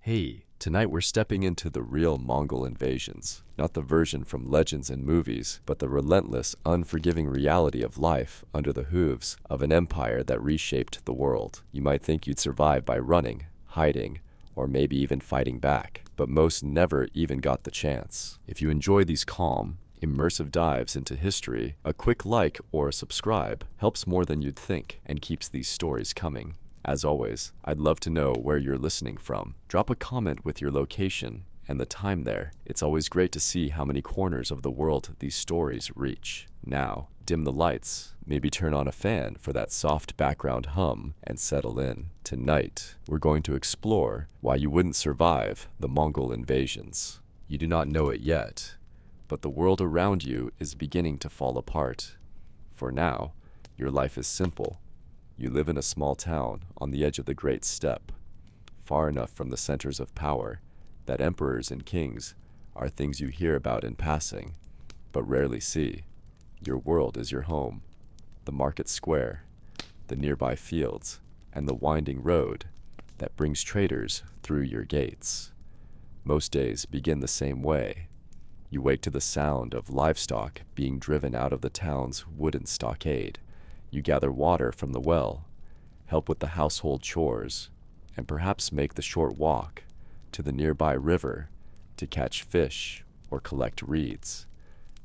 Hey, tonight we're stepping into the real Mongol invasions. Not the version from legends and movies, but the relentless, unforgiving reality of life under the hooves of an empire that reshaped the world. You might think you'd survive by running, hiding, or maybe even fighting back, but most never even got the chance. If you enjoy these calm, immersive dives into history, a quick like or a subscribe helps more than you'd think and keeps these stories coming. As always, I'd love to know where you're listening from. Drop a comment with your location and the time there. It's always great to see how many corners of the world these stories reach. Now, dim the lights, maybe turn on a fan for that soft background hum, and settle in. Tonight, we're going to explore why you wouldn't survive the Mongol invasions. You do not know it yet, but the world around you is beginning to fall apart. For now, your life is simple. You live in a small town on the edge of the great steppe, far enough from the centers of power that emperors and kings are things you hear about in passing, but rarely see. Your world is your home, the market square, the nearby fields, and the winding road that brings traders through your gates. Most days begin the same way. You wake to the sound of livestock being driven out of the town's wooden stockade. You gather water from the well, help with the household chores, and perhaps make the short walk to the nearby river to catch fish or collect reeds.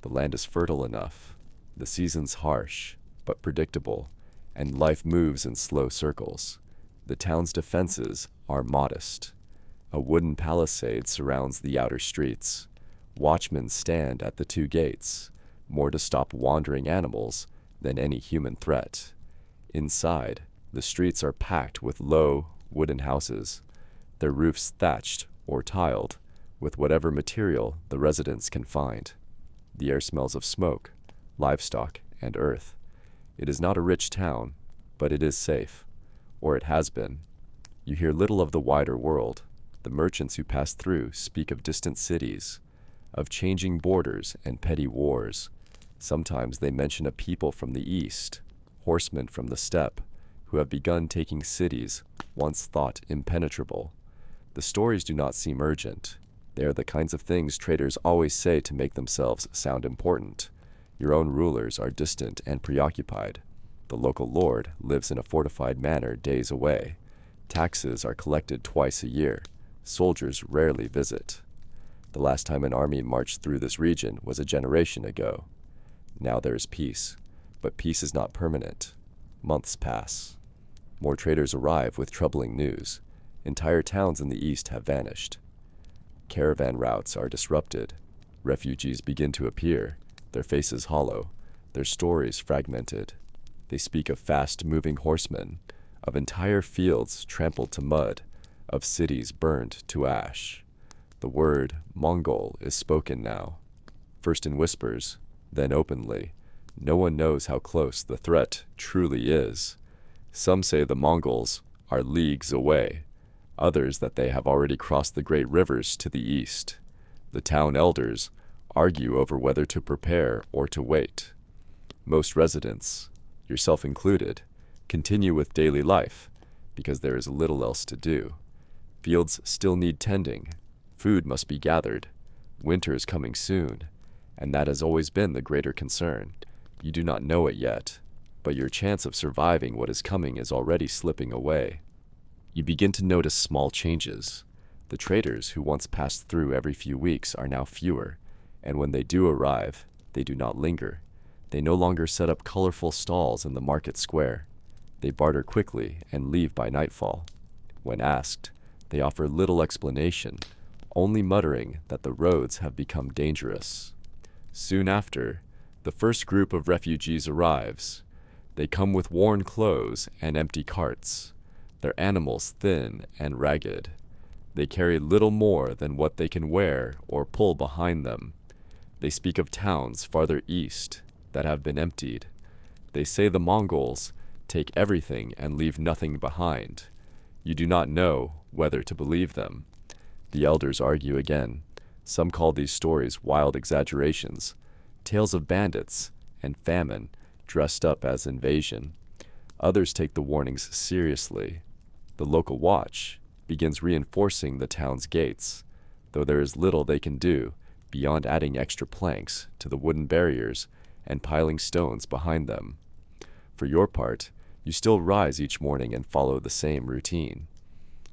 The land is fertile enough, the season's harsh but predictable, and life moves in slow circles. The town's defenses are modest. A wooden palisade surrounds the outer streets. Watchmen stand at the two gates, more to stop wandering animals than any human threat. Inside, the streets are packed with low, wooden houses, their roofs thatched or tiled with whatever material the residents can find. The air smells of smoke, livestock, and earth. It is not a rich town, but it is safe, or it has been. You hear little of the wider world. The merchants who pass through speak of distant cities, of changing borders and petty wars. Sometimes they mention a people from the east, horsemen from the steppe, who have begun taking cities once thought impenetrable. The stories do not seem urgent. They are the kinds of things traders always say to make themselves sound important. Your own rulers are distant and preoccupied. The local lord lives in a fortified manor days away. Taxes are collected twice a year. Soldiers rarely visit. The last time an army marched through this region was a generation ago. Now there is peace, but peace is not permanent. Months pass. More traders arrive with troubling news. Entire towns in the east have vanished. Caravan routes are disrupted. Refugees begin to appear, their faces hollow, their stories fragmented. They speak of fast-moving horsemen, of entire fields trampled to mud, of cities burned to ash. The word Mongol is spoken now, first in whispers, then openly. No one knows how close the threat truly is. Some say the Mongols are leagues away, others that they have already crossed the great rivers to the east. The town elders argue over whether to prepare or to wait. Most residents, yourself included, continue with daily life because there is little else to do. Fields still need tending. Food must be gathered. Winter is coming soon, and that has always been the greater concern. You do not know it yet, but your chance of surviving what is coming is already slipping away. You begin to notice small changes. The traders who once passed through every few weeks are now fewer, and when they do arrive, they do not linger. They no longer set up colorful stalls in the market square. They barter quickly and leave by nightfall. When asked, they offer little explanation, only muttering that the roads have become dangerous. Soon after, the first group of refugees arrives. They come with worn clothes and empty carts, their animals thin and ragged. They carry little more than what they can wear or pull behind them. They speak of towns farther east that have been emptied. They say the Mongols take everything and leave nothing behind. You do not know whether to believe them. The elders argue again. Some call these stories wild exaggerations, tales of bandits and famine dressed up as invasion. Others take the warnings seriously. The local watch begins reinforcing the town's gates, though there is little they can do beyond adding extra planks to the wooden barriers and piling stones behind them. For your part, you still rise each morning and follow the same routine.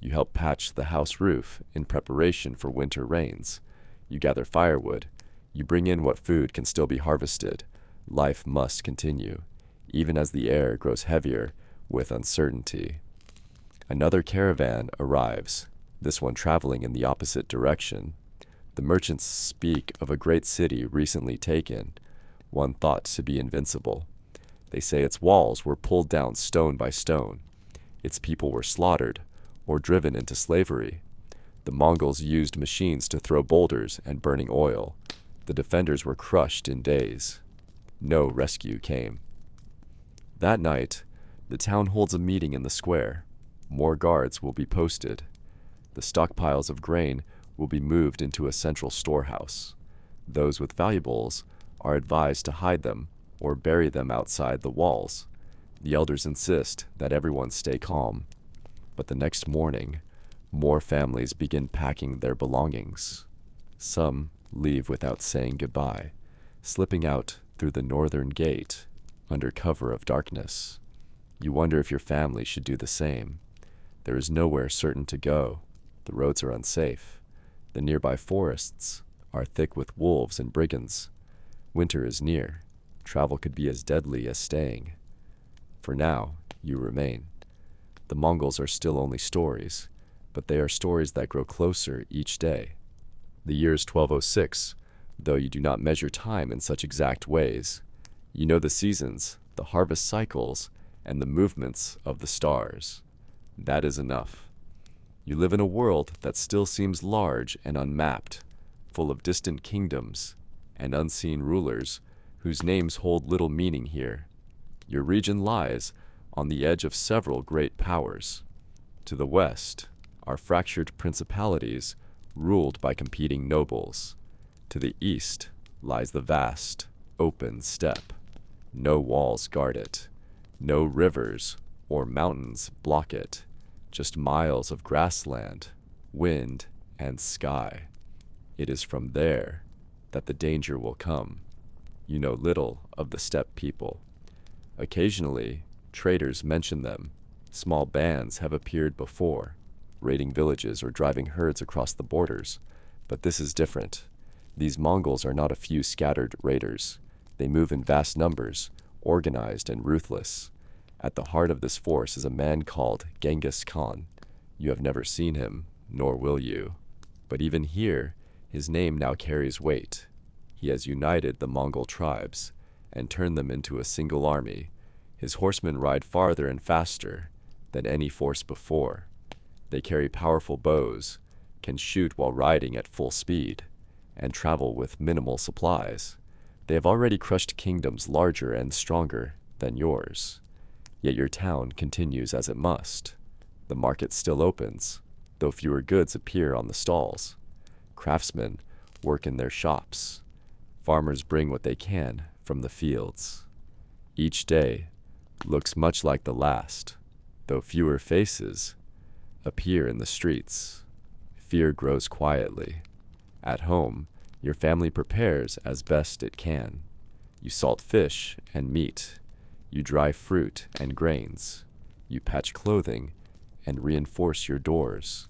You help patch the house roof in preparation for winter rains. You gather firewood. You bring in what food can still be harvested. Life must continue, even as the air grows heavier with uncertainty. Another caravan arrives, this one traveling in the opposite direction. The merchants speak of a great city recently taken, one thought to be invincible. They say its walls were pulled down stone by stone. Its people were slaughtered or driven into slavery. The Mongols used machines to throw boulders and burning oil. The defenders were crushed in days. No rescue came. That night, the town holds a meeting in the square. More guards will be posted. The stockpiles of grain will be moved into a central storehouse. Those with valuables are advised to hide them or bury them outside the walls. The elders insist that everyone stay calm. But the next morning, more families begin packing their belongings. Some leave without saying goodbye, slipping out through the northern gate under cover of darkness. You wonder if your family should do the same. There is nowhere certain to go. The roads are unsafe. The nearby forests are thick with wolves and brigands. Winter is near. Travel could be as deadly as staying. For now, you remain. The Mongols are still only stories, but they are stories that grow closer each day. The year is 1206, though you do not measure time in such exact ways. You know the seasons, the harvest cycles, and the movements of the stars. That is enough. You live in a world that still seems large and unmapped, full of distant kingdoms and unseen rulers whose names hold little meaning here. Your region lies on the edge of several great powers. To the west are fractured principalities ruled by competing nobles. To the east lies the vast, open steppe. No walls guard it. No rivers or mountains block it. Just miles of grassland, wind, and sky. It is from there that the danger will come. You know little of the steppe people. Occasionally, traders mention them. Small bands have appeared before, raiding villages or driving herds across the borders. But this is different. These Mongols are not a few scattered raiders. They move in vast numbers, organized and ruthless. At the heart of this force is a man called Genghis Khan. You have never seen him, nor will you. But even here, his name now carries weight. He has united the Mongol tribes and turned them into a single army. His horsemen ride farther and faster than any force before. They carry powerful bows, can shoot while riding at full speed, and travel with minimal supplies. They have already crushed kingdoms larger and stronger than yours. Yet your town continues as it must. The market still opens, though fewer goods appear on the stalls. Craftsmen work in their shops. Farmers bring what they can from the fields. Each day looks much like the last, though fewer faces appear in the streets. Fear grows quietly. At home, your family prepares as best it can. You salt fish and meat. You dry fruit and grains. You patch clothing and reinforce your doors.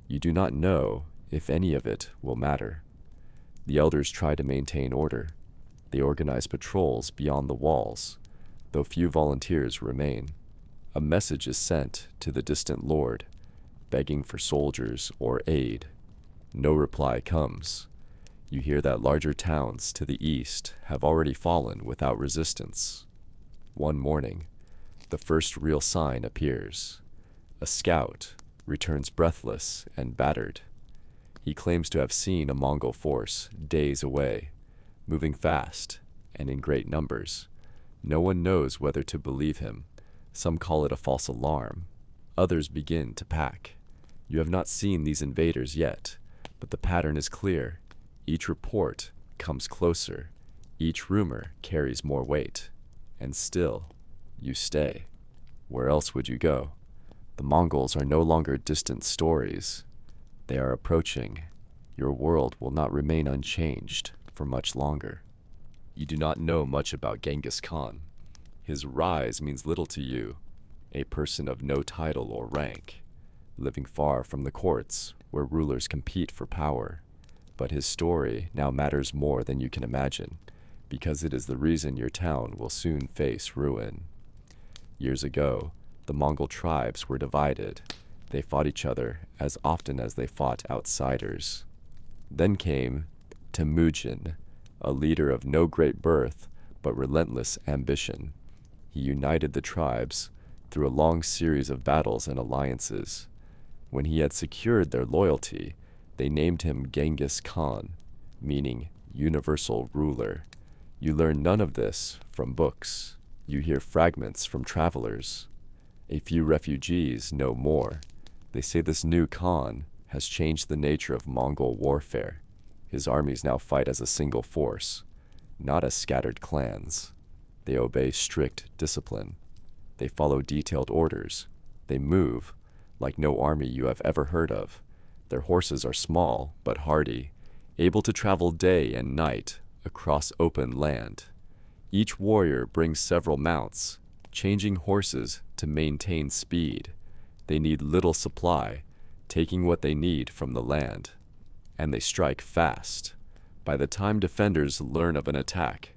You do not know if any of it will matter. The elders try to maintain order. They organize patrols beyond the walls, though few volunteers remain. A message is sent to the distant lord, begging for soldiers or aid. No reply comes. You hear that larger towns to the east have already fallen without resistance. One morning, the first real sign appears. A scout returns breathless and battered. He claims to have seen a Mongol force days away, moving fast and in great numbers. No one knows whether to believe him. Some call it a false alarm. Others begin to pack. You have not seen these invaders yet, but the pattern is clear. Each report comes closer. Each rumor carries more weight. And still, you stay. Where else would you go? The Mongols are no longer distant stories. They are approaching. Your world will not remain unchanged for much longer. You do not know much about Genghis Khan. His rise means little to you, a person of no title or rank, living far from the courts where rulers compete for power. But his story now matters more than you can imagine, because it is the reason your town will soon face ruin. Years ago, the Mongol tribes were divided. They fought each other as often as they fought outsiders. Then came Temujin, a leader of no great birth but relentless ambition. He united the tribes through a long series of battles and alliances. When he had secured their loyalty, they named him Genghis Khan, meaning universal ruler. You learn none of this from books. You hear fragments from travelers. A few refugees know more. They say this new Khan has changed the nature of Mongol warfare. His armies now fight as a single force, not as scattered clans. They obey strict discipline. They follow detailed orders. They move like no army you have ever heard of. Their horses are small but hardy, able to travel day and night across open land. Each warrior brings several mounts, changing horses to maintain speed. They need little supply, taking what they need from the land. And they strike fast. By the time defenders learn of an attack,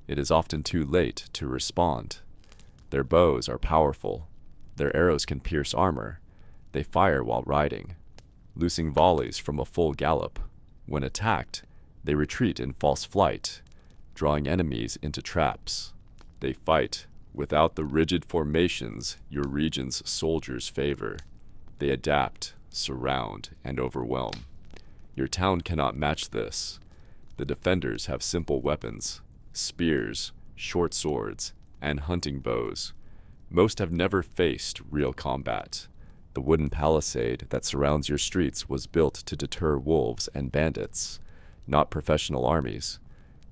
it is often too late to respond. Their bows are powerful. Their arrows can pierce armor. They fire while riding, loosing volleys from a full gallop. When attacked, they retreat in false flight, drawing enemies into traps. They fight without the rigid formations your region's soldiers favor. They adapt, surround, and overwhelm. Your town cannot match this. The defenders have simple weapons, spears, short swords, and hunting bows. Most have never faced real combat. The wooden palisade that surrounds your streets was built to deter wolves and bandits, not professional armies.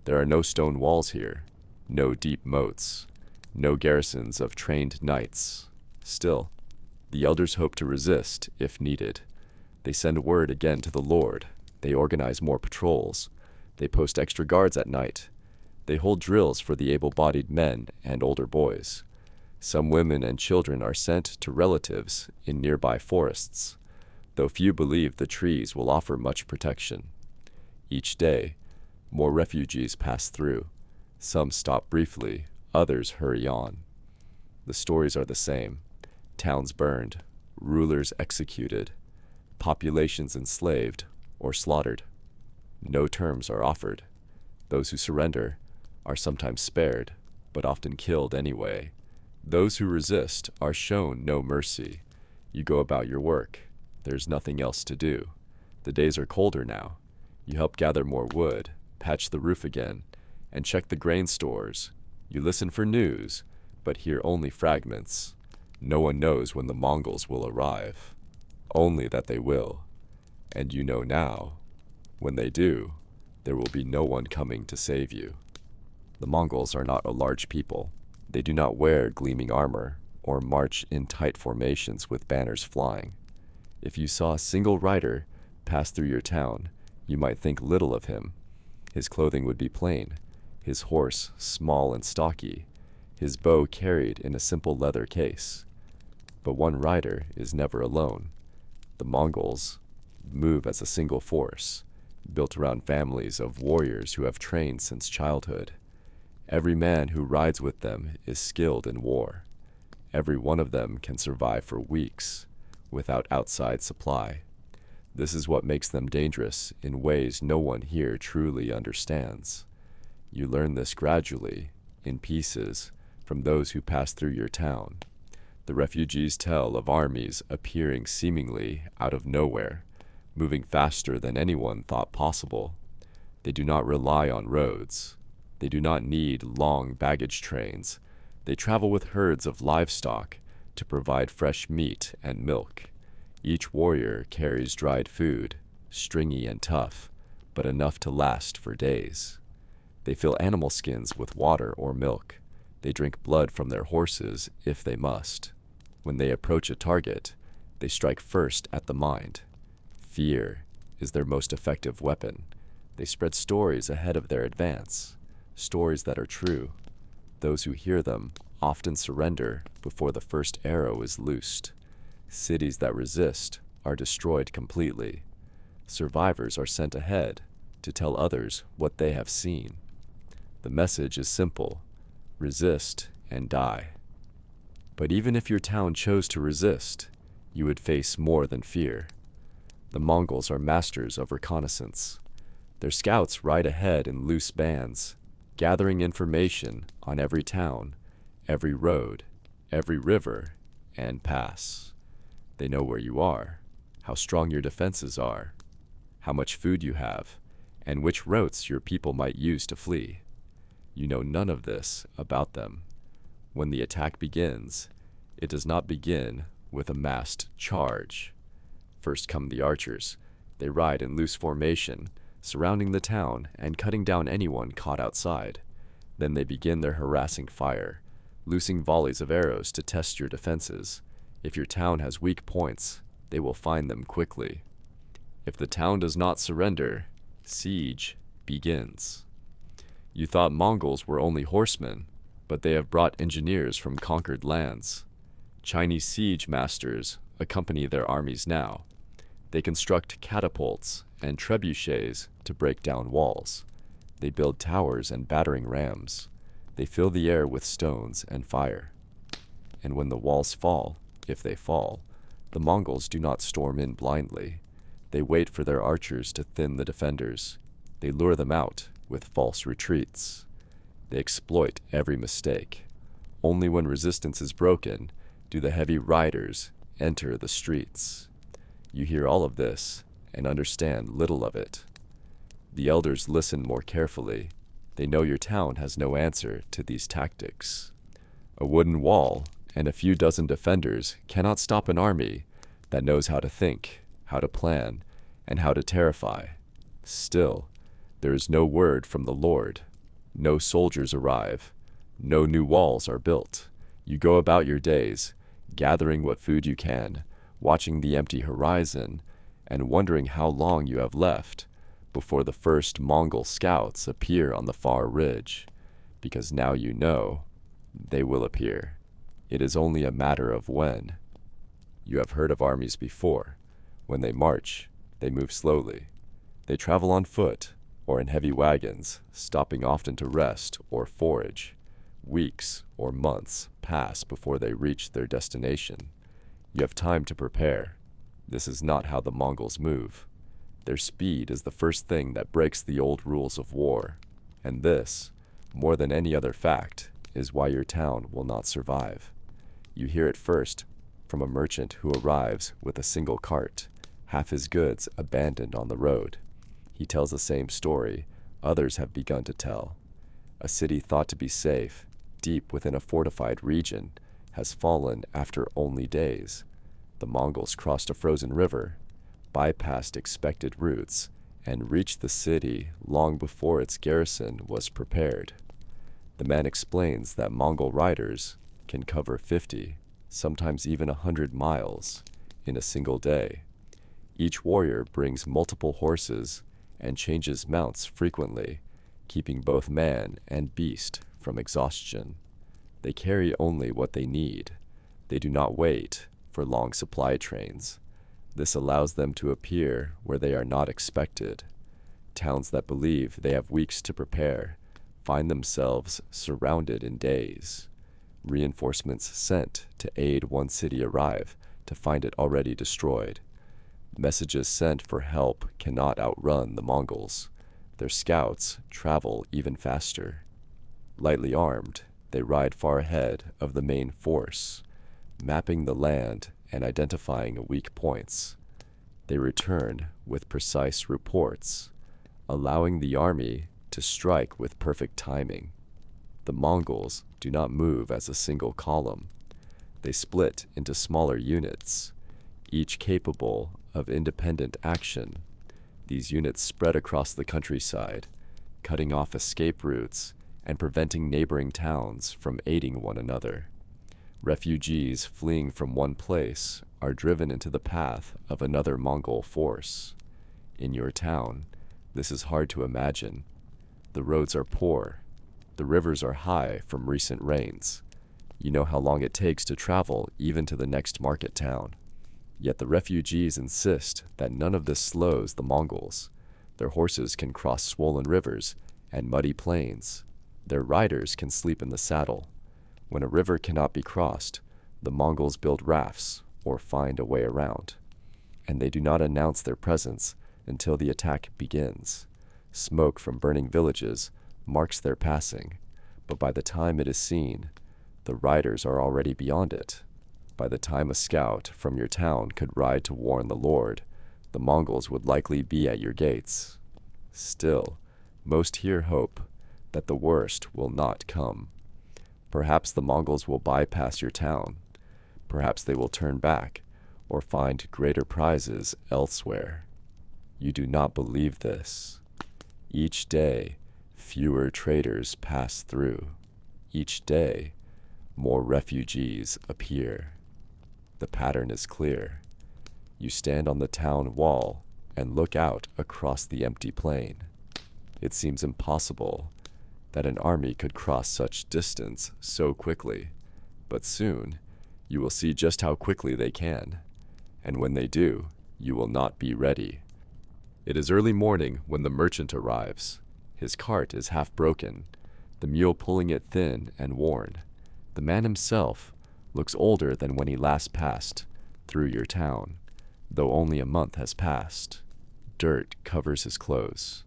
There are no stone walls here, no deep moats, no garrisons of trained knights. Still, the elders hope to resist if needed. They send word again to the Lord. They organize more patrols. They post extra guards at night. They hold drills for the able-bodied men and older boys. Some women and children are sent to relatives in nearby forests, though few believe the trees will offer much protection. Each day, more refugees pass through. Some stop briefly, others hurry on. The stories are the same. Towns burned, rulers executed, populations enslaved or slaughtered. No terms are offered. Those who surrender are sometimes spared, but often killed anyway. Those who resist are shown no mercy. You go about your work. There's nothing else to do. The days are colder now. You help gather more wood, patch the roof again, and check the grain stores. You listen for news, but hear only fragments. No one knows when the Mongols will arrive. Only that they will. And you know now, when they do, there will be no one coming to save you. The Mongols are not a large people. They do not wear gleaming armor or march in tight formations with banners flying. If you saw a single rider pass through your town, you might think little of him. His clothing would be plain, his horse small and stocky, his bow carried in a simple leather case. But one rider is never alone. The Mongols move as a single force, built around families of warriors who have trained since childhood. Every man who rides with them is skilled in war. Every one of them can survive for weeks without outside supply. This is what makes them dangerous in ways no one here truly understands. You learn this gradually, in pieces, from those who pass through your town. The refugees tell of armies appearing seemingly out of nowhere, moving faster than anyone thought possible. They do not rely on roads. They do not need long baggage trains. They travel with herds of livestock to provide fresh meat and milk. Each warrior carries dried food, stringy and tough, but enough to last for days. They fill animal skins with water or milk. They drink blood from their horses if they must. When they approach a target, they strike first at the mind. Fear is their most effective weapon. They spread stories ahead of their advance, stories that are true. Those who hear them often surrender before the first arrow is loosed. Cities that resist are destroyed completely. Survivors are sent ahead to tell others what they have seen. The message is simple: resist and die. But even if your town chose to resist, you would face more than fear. The Mongols are masters of reconnaissance. Their scouts ride ahead in loose bands, gathering information on every town, every road, every river, and pass. They know where you are, how strong your defenses are, how much food you have, and which routes your people might use to flee. You know none of this about them. When the attack begins, it does not begin with a massed charge. First come the archers. They ride in loose formation, surrounding the town and cutting down anyone caught outside. Then they begin their harassing fire, loosing volleys of arrows to test your defenses. If your town has weak points, they will find them quickly. If the town does not surrender, siege begins. You thought Mongols were only horsemen, but they have brought engineers from conquered lands. Chinese siege masters accompany their armies now. They construct catapults and trebuchets to break down walls. They build towers and battering rams. They fill the air with stones and fire. And when the walls fall, if they fall, the Mongols do not storm in blindly. They wait for their archers to thin the defenders. They lure them out with false retreats. They exploit every mistake. Only when resistance is broken do the heavy riders enter the streets. You hear all of this and understand little of it. The elders listen more carefully. They know your town has no answer to these tactics. A wooden wall and a few dozen defenders cannot stop an army that knows how to think, how to plan, and how to terrify. Still, there is no word from the Lord. No soldiers arrive. No new walls are built. You go about your days, gathering what food you can, watching the empty horizon, and wondering how long you have left before the first Mongol scouts appear on the far ridge, because now you know they will appear. It is only a matter of when. You have heard of armies before. When they march, they move slowly. They travel on foot or in heavy wagons, stopping often to rest or forage. Weeks or months pass before they reach their destination. You have time to prepare. This is not how the Mongols move. Their speed is the first thing that breaks the old rules of war. And this, more than any other fact, is why your town will not survive. You hear it first from a merchant who arrives with a single cart, half his goods abandoned on the road. He tells the same story others have begun to tell. A city thought to be safe, deep within a fortified region, has fallen after only days. The Mongols crossed a frozen river, bypassed expected routes, and reached the city long before its garrison was prepared. The man explains that Mongol riders can cover 50, sometimes even 100 miles in a single day. Each warrior brings multiple horses and changes mounts frequently, keeping both man and beast from exhaustion. They carry only what they need. They do not wait for long supply trains. This allows them to appear where they are not expected. Towns that believe they have weeks to prepare find themselves surrounded in days. Reinforcements sent to aid one city arrive to find it already destroyed. Messages sent for help cannot outrun the Mongols. Their scouts travel even faster. Lightly armed, they ride far ahead of the main force, mapping the land and identifying weak points. They return with precise reports, allowing the army to strike with perfect timing. The Mongols do not move as a single column. They split into smaller units, each capable of independent action. These units spread across the countryside, cutting off escape routes and preventing neighboring towns from aiding one another. Refugees fleeing from one place are driven into the path of another Mongol force. In your town, this is hard to imagine. The roads are poor. The rivers are high from recent rains. You know how long it takes to travel even to the next market town. Yet the refugees insist that none of this slows the Mongols. Their horses can cross swollen rivers and muddy plains. Their riders can sleep in the saddle. When a river cannot be crossed, the Mongols build rafts or find a way around. And they do not announce their presence until the attack begins. Smoke from burning villages marks their passing, but by the time it is seen, the riders are already beyond it. By the time a scout from your town could ride to warn the Lord, the Mongols would likely be at your gates. Still, most here hope that the worst will not come. Perhaps the Mongols will bypass your town. Perhaps they will turn back or find greater prizes elsewhere. You do not believe this. Each day, fewer traders pass through. Each day, more refugees appear. The pattern is clear. You stand on the town wall and look out across the empty plain. It seems impossible that an army could cross such distance so quickly, but soon you will see just how quickly they can, and when they do, you will not be ready. It is early morning when the merchant arrives. His cart is half broken, the mule pulling it thin and worn. The man himself looks older than when he last passed through your town, though only a month has passed. Dirt covers his clothes.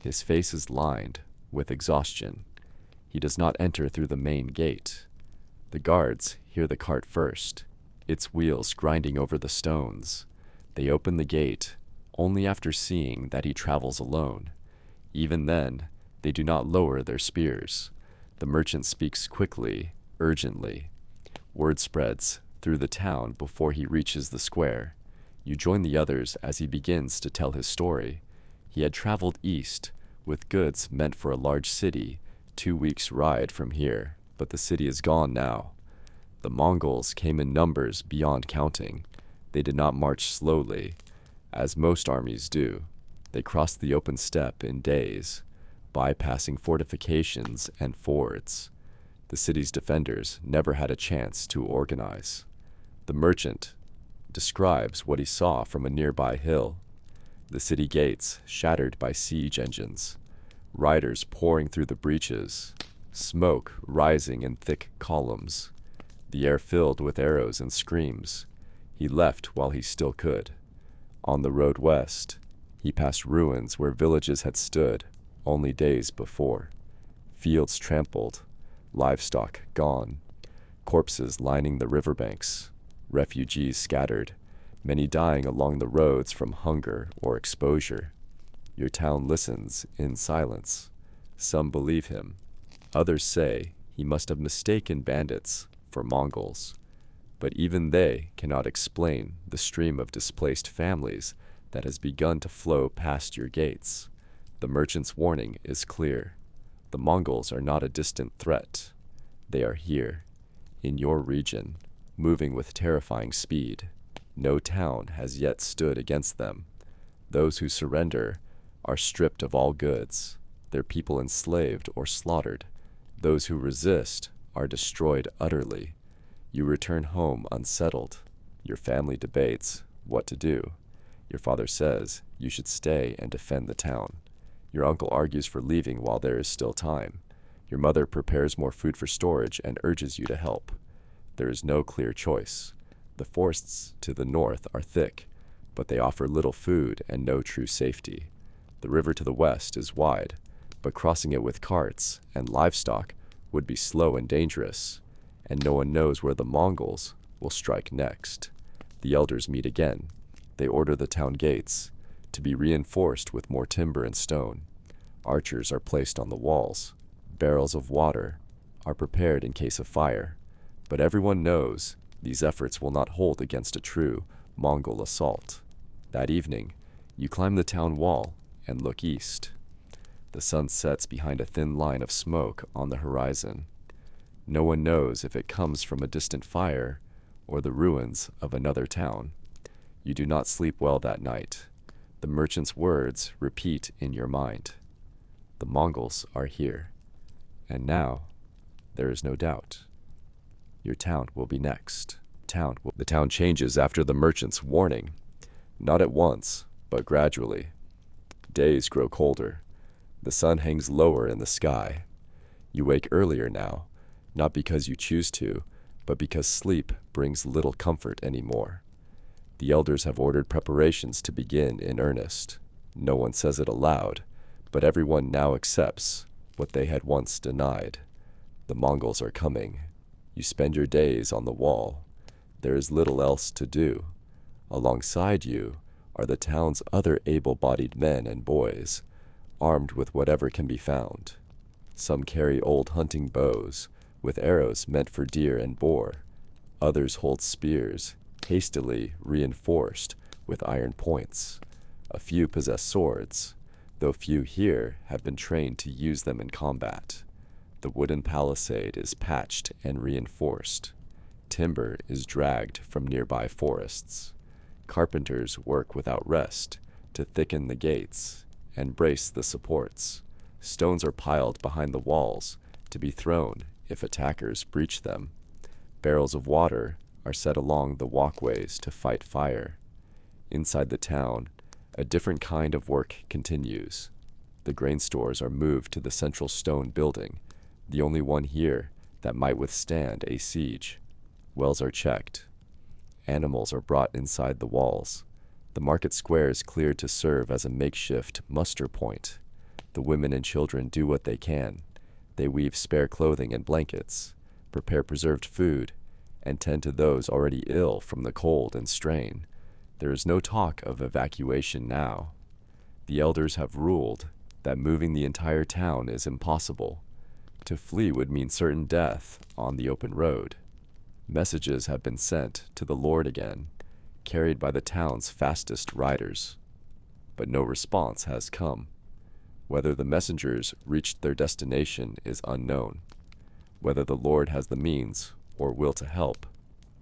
His face is lined with exhaustion. He does not enter through the main gate. The guards hear the cart first, its wheels grinding over the stones. They open the gate only after seeing that he travels alone. Even then, they do not lower their spears. The merchant speaks quickly, urgently. Word spreads through the town before he reaches the square. You join the others as he begins to tell his story. He had traveled east with goods meant for a large city 2 weeks' ride from here, but the city is gone now. The Mongols came in numbers beyond counting. They did not march slowly, as most armies do. They crossed the open steppe in days, bypassing fortifications and fords. The city's defenders never had a chance to organize. The merchant describes what he saw from a nearby hill. The city gates shattered by siege engines, riders pouring through the breaches, smoke rising in thick columns, the air filled with arrows and screams. He left while he still could. On the road west, he passed ruins where villages had stood only days before. Fields trampled, livestock gone, corpses lining the riverbanks, refugees scattered, many dying along the roads from hunger or exposure. Your town listens in silence. Some believe him. Others say he must have mistaken bandits for Mongols. But even they cannot explain the stream of displaced families that has begun to flow past your gates. The merchant's warning is clear. The Mongols are not a distant threat. They are here, in your region, moving with terrifying speed. No town has yet stood against them. Those who surrender are stripped of all goods, their people enslaved or slaughtered. Those who resist are destroyed utterly. You return home unsettled. Your family debates what to do. Your father says you should stay and defend the town. Your uncle argues for leaving while there is still time. Your mother prepares more food for storage and urges you to help. There is no clear choice. The forests to the north are thick, but they offer little food and no true safety. The river to the west is wide, but crossing it with carts and livestock would be slow and dangerous, and no one knows where the Mongols will strike next. The elders meet again. They order the town gates to be reinforced with more timber and stone. Archers are placed on the walls. Barrels of water are prepared in case of fire, but everyone knows these efforts will not hold against a true Mongol assault. That evening, you climb the town wall and look east. The sun sets behind a thin line of smoke on the horizon. No one knows if it comes from a distant fire or the ruins of another town. You do not sleep well that night. The merchant's words repeat in your mind. The Mongols are here, and now there is no doubt. Your town will be next. The town changes after the merchant's warning, not at once, but gradually. Days grow colder. The sun hangs lower in the sky. You wake earlier now, not because you choose to, but because sleep brings little comfort anymore. The elders have ordered preparations to begin in earnest. No one says it aloud, but everyone now accepts what they had once denied. The Mongols are coming. You spend your days on the wall. There is little else to do. Alongside you are the town's other able-bodied men and boys, armed with whatever can be found. Some carry old hunting bows, with arrows meant for deer and boar. Others hold spears, hastily reinforced with iron points. A few possess swords, though few here have been trained to use them in combat. The wooden palisade is patched and reinforced. Timber is dragged from nearby forests. Carpenters work without rest to thicken the gates and brace the supports. Stones are piled behind the walls to be thrown if attackers breach them. Barrels of water are set along the walkways to fight fire. Inside the town, a different kind of work continues. The grain stores are moved to the central stone building, the only one here that might withstand a siege. Wells are checked. Animals are brought inside the walls. The market square is cleared to serve as a makeshift muster point. The women and children do what they can. They weave spare clothing and blankets, prepare preserved food, and tend to those already ill from the cold and strain. There is no talk of evacuation now. The elders have ruled that moving the entire town is impossible. To flee would mean certain death on the open road. Messages have been sent to the Lord again, carried by the town's fastest riders. But no response has come. Whether the messengers reached their destination is unknown. Whether the Lord has the means or will to help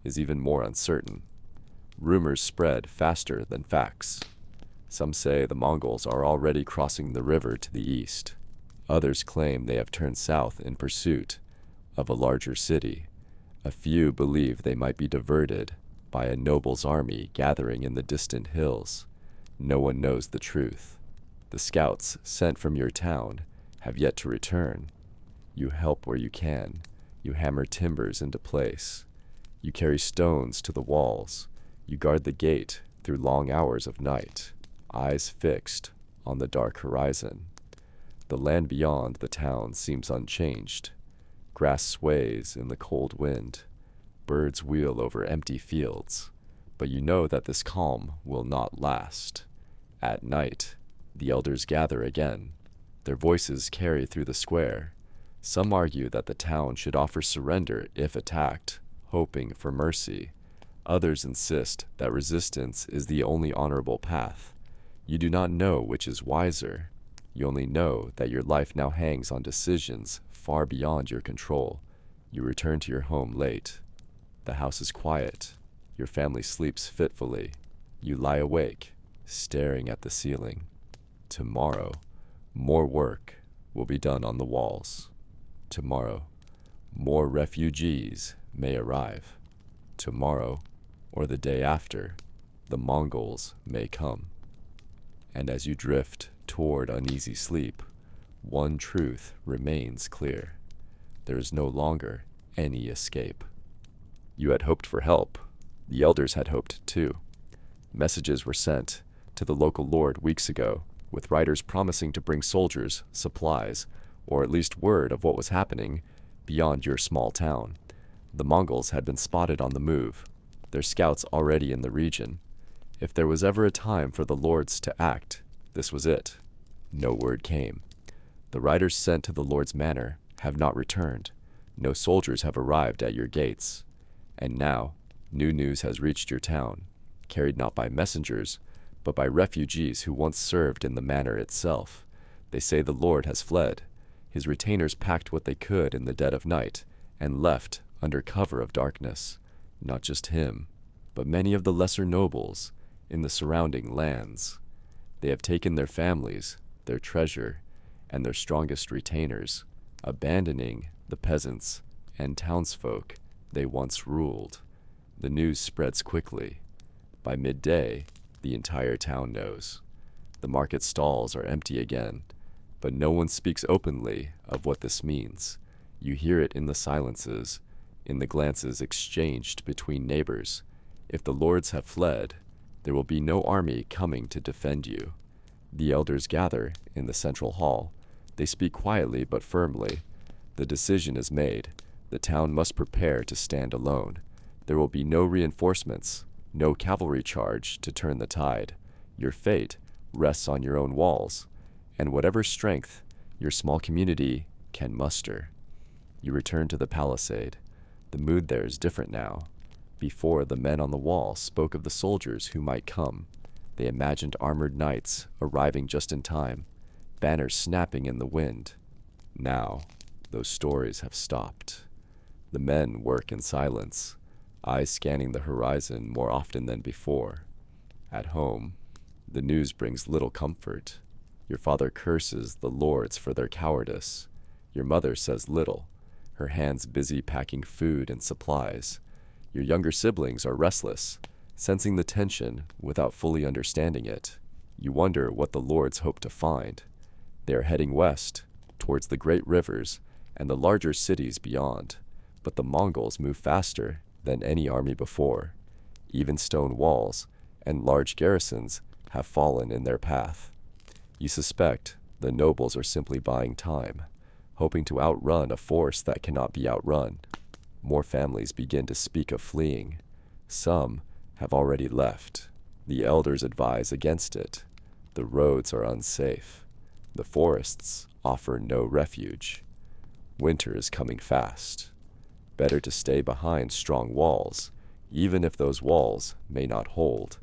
is even more uncertain. Rumors spread faster than facts. Some say the Mongols are already crossing the river to the east. Others claim they have turned south in pursuit of a larger city. A few believe they might be diverted by a noble's army gathering in the distant hills. No one knows the truth. The scouts sent from your town have yet to return. You help where you can. You hammer timbers into place. You carry stones to the walls. You guard the gate through long hours of night, eyes fixed on the dark horizon. The land beyond the town seems unchanged. Grass sways in the cold wind. Birds wheel over empty fields. But you know that this calm will not last. At night, the elders gather again. Their voices carry through the square. Some argue that the town should offer surrender if attacked, hoping for mercy. Others insist that resistance is the only honorable path. You do not know which is wiser. You only know that your life now hangs on decisions far beyond your control. You return to your home late. The house is quiet. Your family sleeps fitfully. You lie awake, staring at the ceiling. Tomorrow, more work will be done on the walls. Tomorrow, more refugees may arrive. Tomorrow, or the day after, the Mongols may come. And as you drift toward uneasy sleep, one truth remains clear. There is no longer any escape. You had hoped for help. The elders had hoped too. Messages were sent to the local lord weeks ago, with riders promising to bring soldiers, supplies, or at least word of what was happening beyond your small town. The Mongols had been spotted on the move, their scouts already in the region. If there was ever a time for the lords to act, this was it. No word came. The riders sent to the lord's manor have not returned. No soldiers have arrived at your gates. And now, new news has reached your town, carried not by messengers, but by refugees who once served in the manor itself. They say the Lord has fled. His retainers packed what they could in the dead of night and left under cover of darkness, not just him, but many of the lesser nobles in the surrounding lands. They have taken their families, their treasure, and their strongest retainers, abandoning the peasants and townsfolk they once ruled. The news spreads quickly. By midday, the entire town knows. The market stalls are empty again, but no one speaks openly of what this means. You hear it in the silences, in the glances exchanged between neighbors. If the lords have fled, there will be no army coming to defend you. The elders gather in the central hall. They speak quietly but firmly. The decision is made. The town must prepare to stand alone. There will be no reinforcements, no cavalry charge to turn the tide. Your fate rests on your own walls, and whatever strength your small community can muster. You return to the palisade. The mood there is different now. Before, the men on the wall spoke of the soldiers who might come. They imagined armored knights arriving just in time, banners snapping in the wind. Now, those stories have stopped. The men work in silence, eyes scanning the horizon more often than before. At home, the news brings little comfort. Your father curses the lords for their cowardice. Your mother says little, her hands busy packing food and supplies. Your younger siblings are restless, sensing the tension without fully understanding it. You wonder what the lords hope to find. They are heading west, towards the great rivers and the larger cities beyond. But the Mongols move faster than any army before. Even stone walls and large garrisons have fallen in their path. You suspect the nobles are simply buying time, hoping to outrun a force that cannot be outrun. More families begin to speak of fleeing. Some have already left. The elders advise against it. The roads are unsafe. The forests offer no refuge. Winter is coming fast. Better to stay behind strong walls, even if those walls may not hold.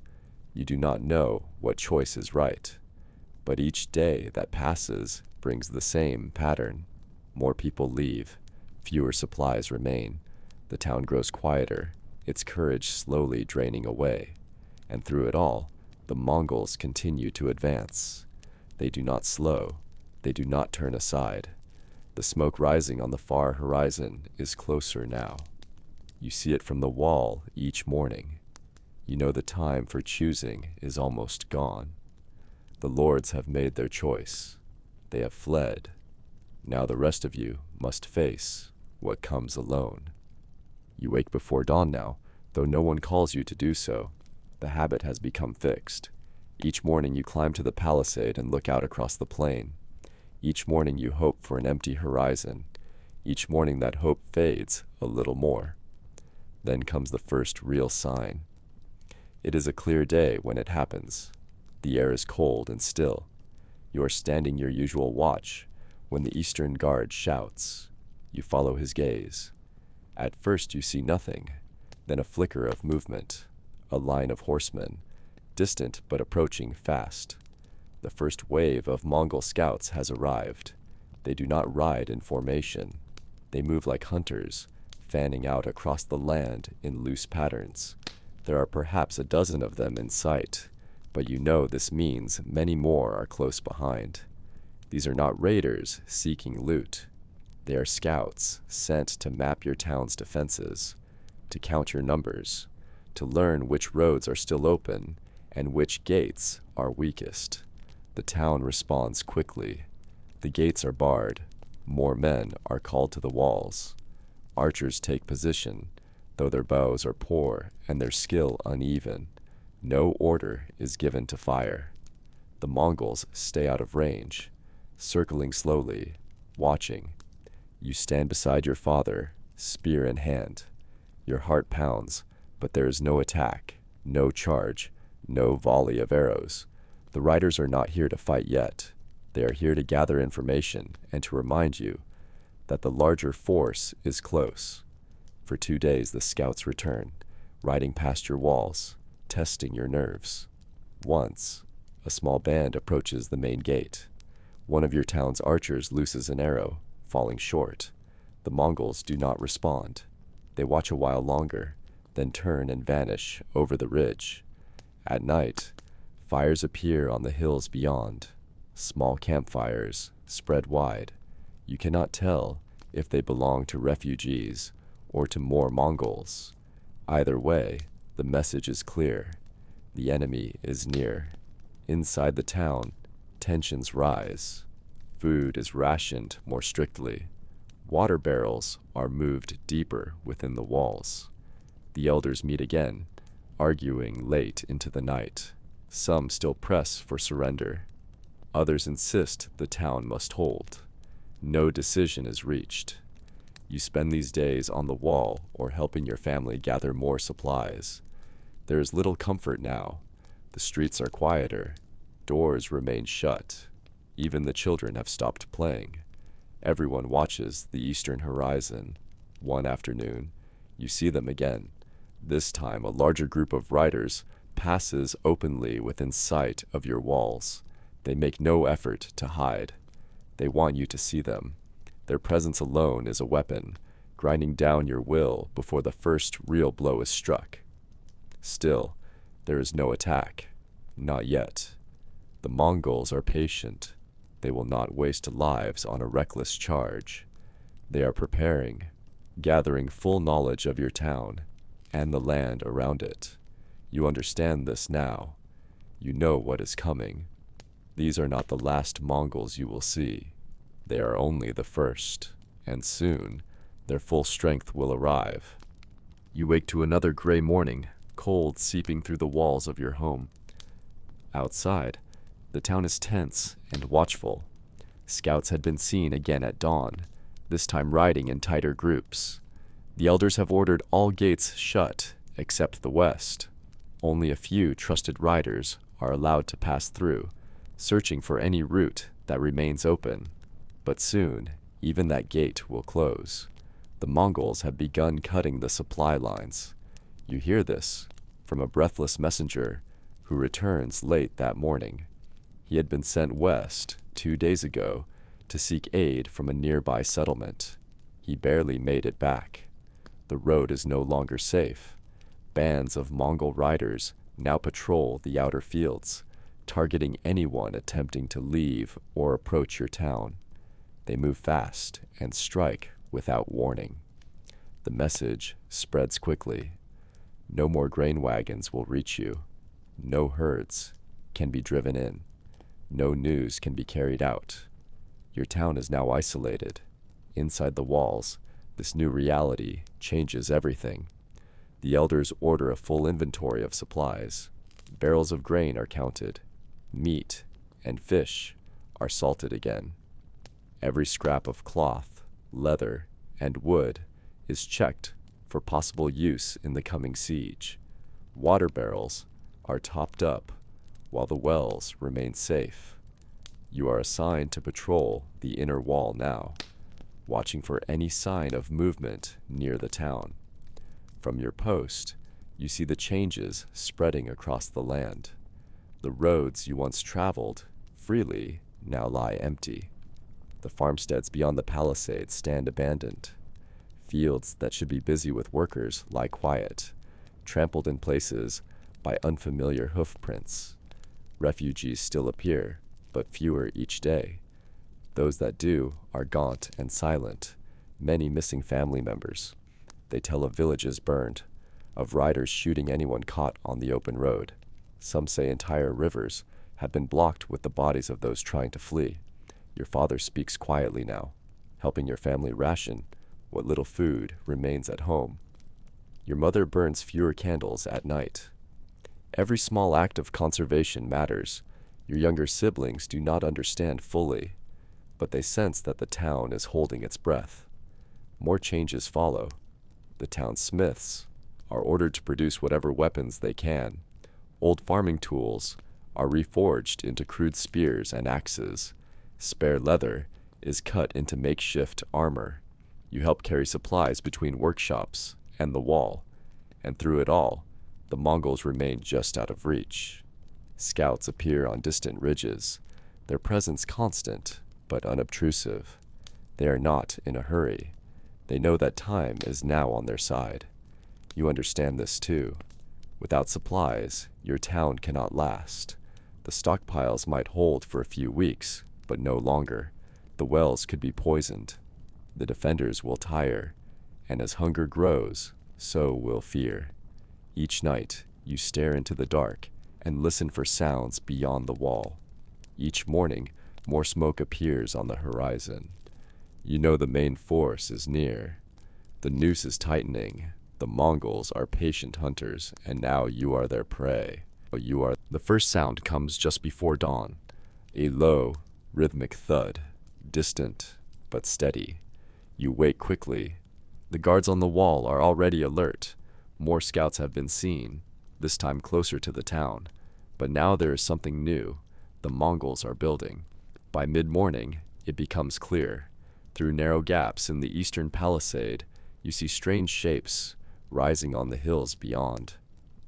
You do not know what choice is right. But each day that passes brings the same pattern. More people leave. Fewer supplies remain. The town grows quieter, its courage slowly draining away. And through it all, the Mongols continue to advance. They do not slow. They do not turn aside. The smoke rising on the far horizon is closer now. You see it from the wall each morning. You know the time for choosing is almost gone. The lords have made their choice. They have fled. Now the rest of you must face what comes alone. You wake before dawn now, though no one calls you to do so. The habit has become fixed. Each morning you climb to the palisade and look out across the plain. Each morning you hope for an empty horizon. Each morning that hope fades a little more. Then comes the first real sign. It is a clear day when it happens. The air is cold and still. You are standing your usual watch when the Eastern Guard shouts. You follow his gaze. At first you see nothing, then a flicker of movement, a line of horsemen, distant but approaching fast. The first wave of Mongol scouts has arrived. They do not ride in formation. They move like hunters, fanning out across the land in loose patterns. There are perhaps a dozen of them in sight, but you know this means many more are close behind. These are not raiders seeking loot. They are scouts sent to map your town's defenses, to count your numbers, to learn which roads are still open and which gates are weakest. The town responds quickly. The gates are barred. More men are called to the walls. Archers take position, though their bows are poor and their skill uneven. No order is given to fire. The Mongols stay out of range, circling slowly, watching. You stand beside your father, spear in hand. Your heart pounds, but there is no attack, no charge, no volley of arrows. The riders are not here to fight yet. They are here to gather information and to remind you that the larger force is close. For 2 days the scouts return, riding past your walls, testing your nerves. Once, a small band approaches the main gate. One of your town's archers looses an arrow, falling short. The Mongols do not respond. They watch a while longer, then turn and vanish over the ridge. At night, fires appear on the hills beyond. Small campfires spread wide. You cannot tell if they belong to refugees or to more Mongols. Either way, the message is clear. The enemy is near. Inside the town, tensions rise. Food is rationed more strictly. Water barrels are moved deeper within the walls. The elders meet again, arguing late into the night. Some still press for surrender. Others insist the town must hold. No decision is reached. You spend these days on the wall or helping your family gather more supplies. There is little comfort now. The streets are quieter. Doors remain shut. Even the children have stopped playing. Everyone watches the eastern horizon. One afternoon, you see them again. This time, a larger group of riders passes openly within sight of your walls. They make no effort to hide. They want you to see them. Their presence alone is a weapon, grinding down your will before the first real blow is struck. Still, there is no attack. Not yet. The Mongols are patient. They will not waste lives on a reckless charge. They are preparing, gathering full knowledge of your town and the land around it. You understand this now. You know what is coming. These are not the last Mongols you will see. They are only the first, and soon their full strength will arrive. You wake to another gray morning, cold seeping through the walls of your home. Outside, the town is tense and watchful. Scouts had been seen again at dawn, this time riding in tighter groups. The elders have ordered all gates shut except the west. Only a few trusted riders are allowed to pass through, searching for any route that remains open. But soon, even that gate will close. The Mongols have begun cutting the supply lines. You hear this from a breathless messenger who returns late that morning. He had been sent west 2 days ago to seek aid from a nearby settlement. He barely made it back. The road is no longer safe. Bands of Mongol riders now patrol the outer fields, targeting anyone attempting to leave or approach your town. They move fast and strike without warning. The message spreads quickly. No more grain wagons will reach you. No herds can be driven in. No news can be carried out. Your town is now isolated. Inside the walls, this new reality changes everything. The elders order a full inventory of supplies. Barrels of grain are counted. Meat and fish are salted again. Every scrap of cloth, leather, and wood is checked for possible use in the coming siege. Water barrels are topped up while the wells remain safe. You are assigned to patrol the inner wall now, watching for any sign of movement near the town. From your post, you see the changes spreading across the land. The roads you once traveled freely now lie empty. The farmsteads beyond the palisades stand abandoned. Fields that should be busy with workers lie quiet, trampled in places by unfamiliar hoof prints. Refugees still appear, but fewer each day. Those that do are gaunt and silent, many missing family members. They tell of villages burned, of riders shooting anyone caught on the open road. Some say entire rivers have been blocked with the bodies of those trying to flee. Your father speaks quietly now, helping your family ration what little food remains at home. Your mother burns fewer candles at night. Every small act of conservation matters. Your younger siblings do not understand fully, but they sense that the town is holding its breath. More changes follow. The town's smiths are ordered to produce whatever weapons they can. Old farming tools are reforged into crude spears and axes. Spare leather is cut into makeshift armor. You help carry supplies between workshops and the wall, and through it all, the Mongols remain just out of reach. Scouts appear on distant ridges, their presence constant but unobtrusive. They are not in a hurry. They know that time is now on their side. You understand this too. Without supplies, your town cannot last. The stockpiles might hold for a few weeks, but no longer. The wells could be poisoned. The defenders will tire, and as hunger grows, so will fear. Each night, you stare into the dark and listen for sounds beyond the wall. Each morning, more smoke appears on the horizon. You know the main force is near. The noose is tightening. The Mongols are patient hunters, and now you are their prey. The first sound comes just before dawn. A low, rhythmic thud, distant but steady. You wake quickly. The guards on the wall are already alert. More scouts have been seen, this time closer to the town. But now there is something new. The Mongols are building. By mid-morning, it becomes clear. Through narrow gaps in the eastern palisade, you see strange shapes rising on the hills beyond.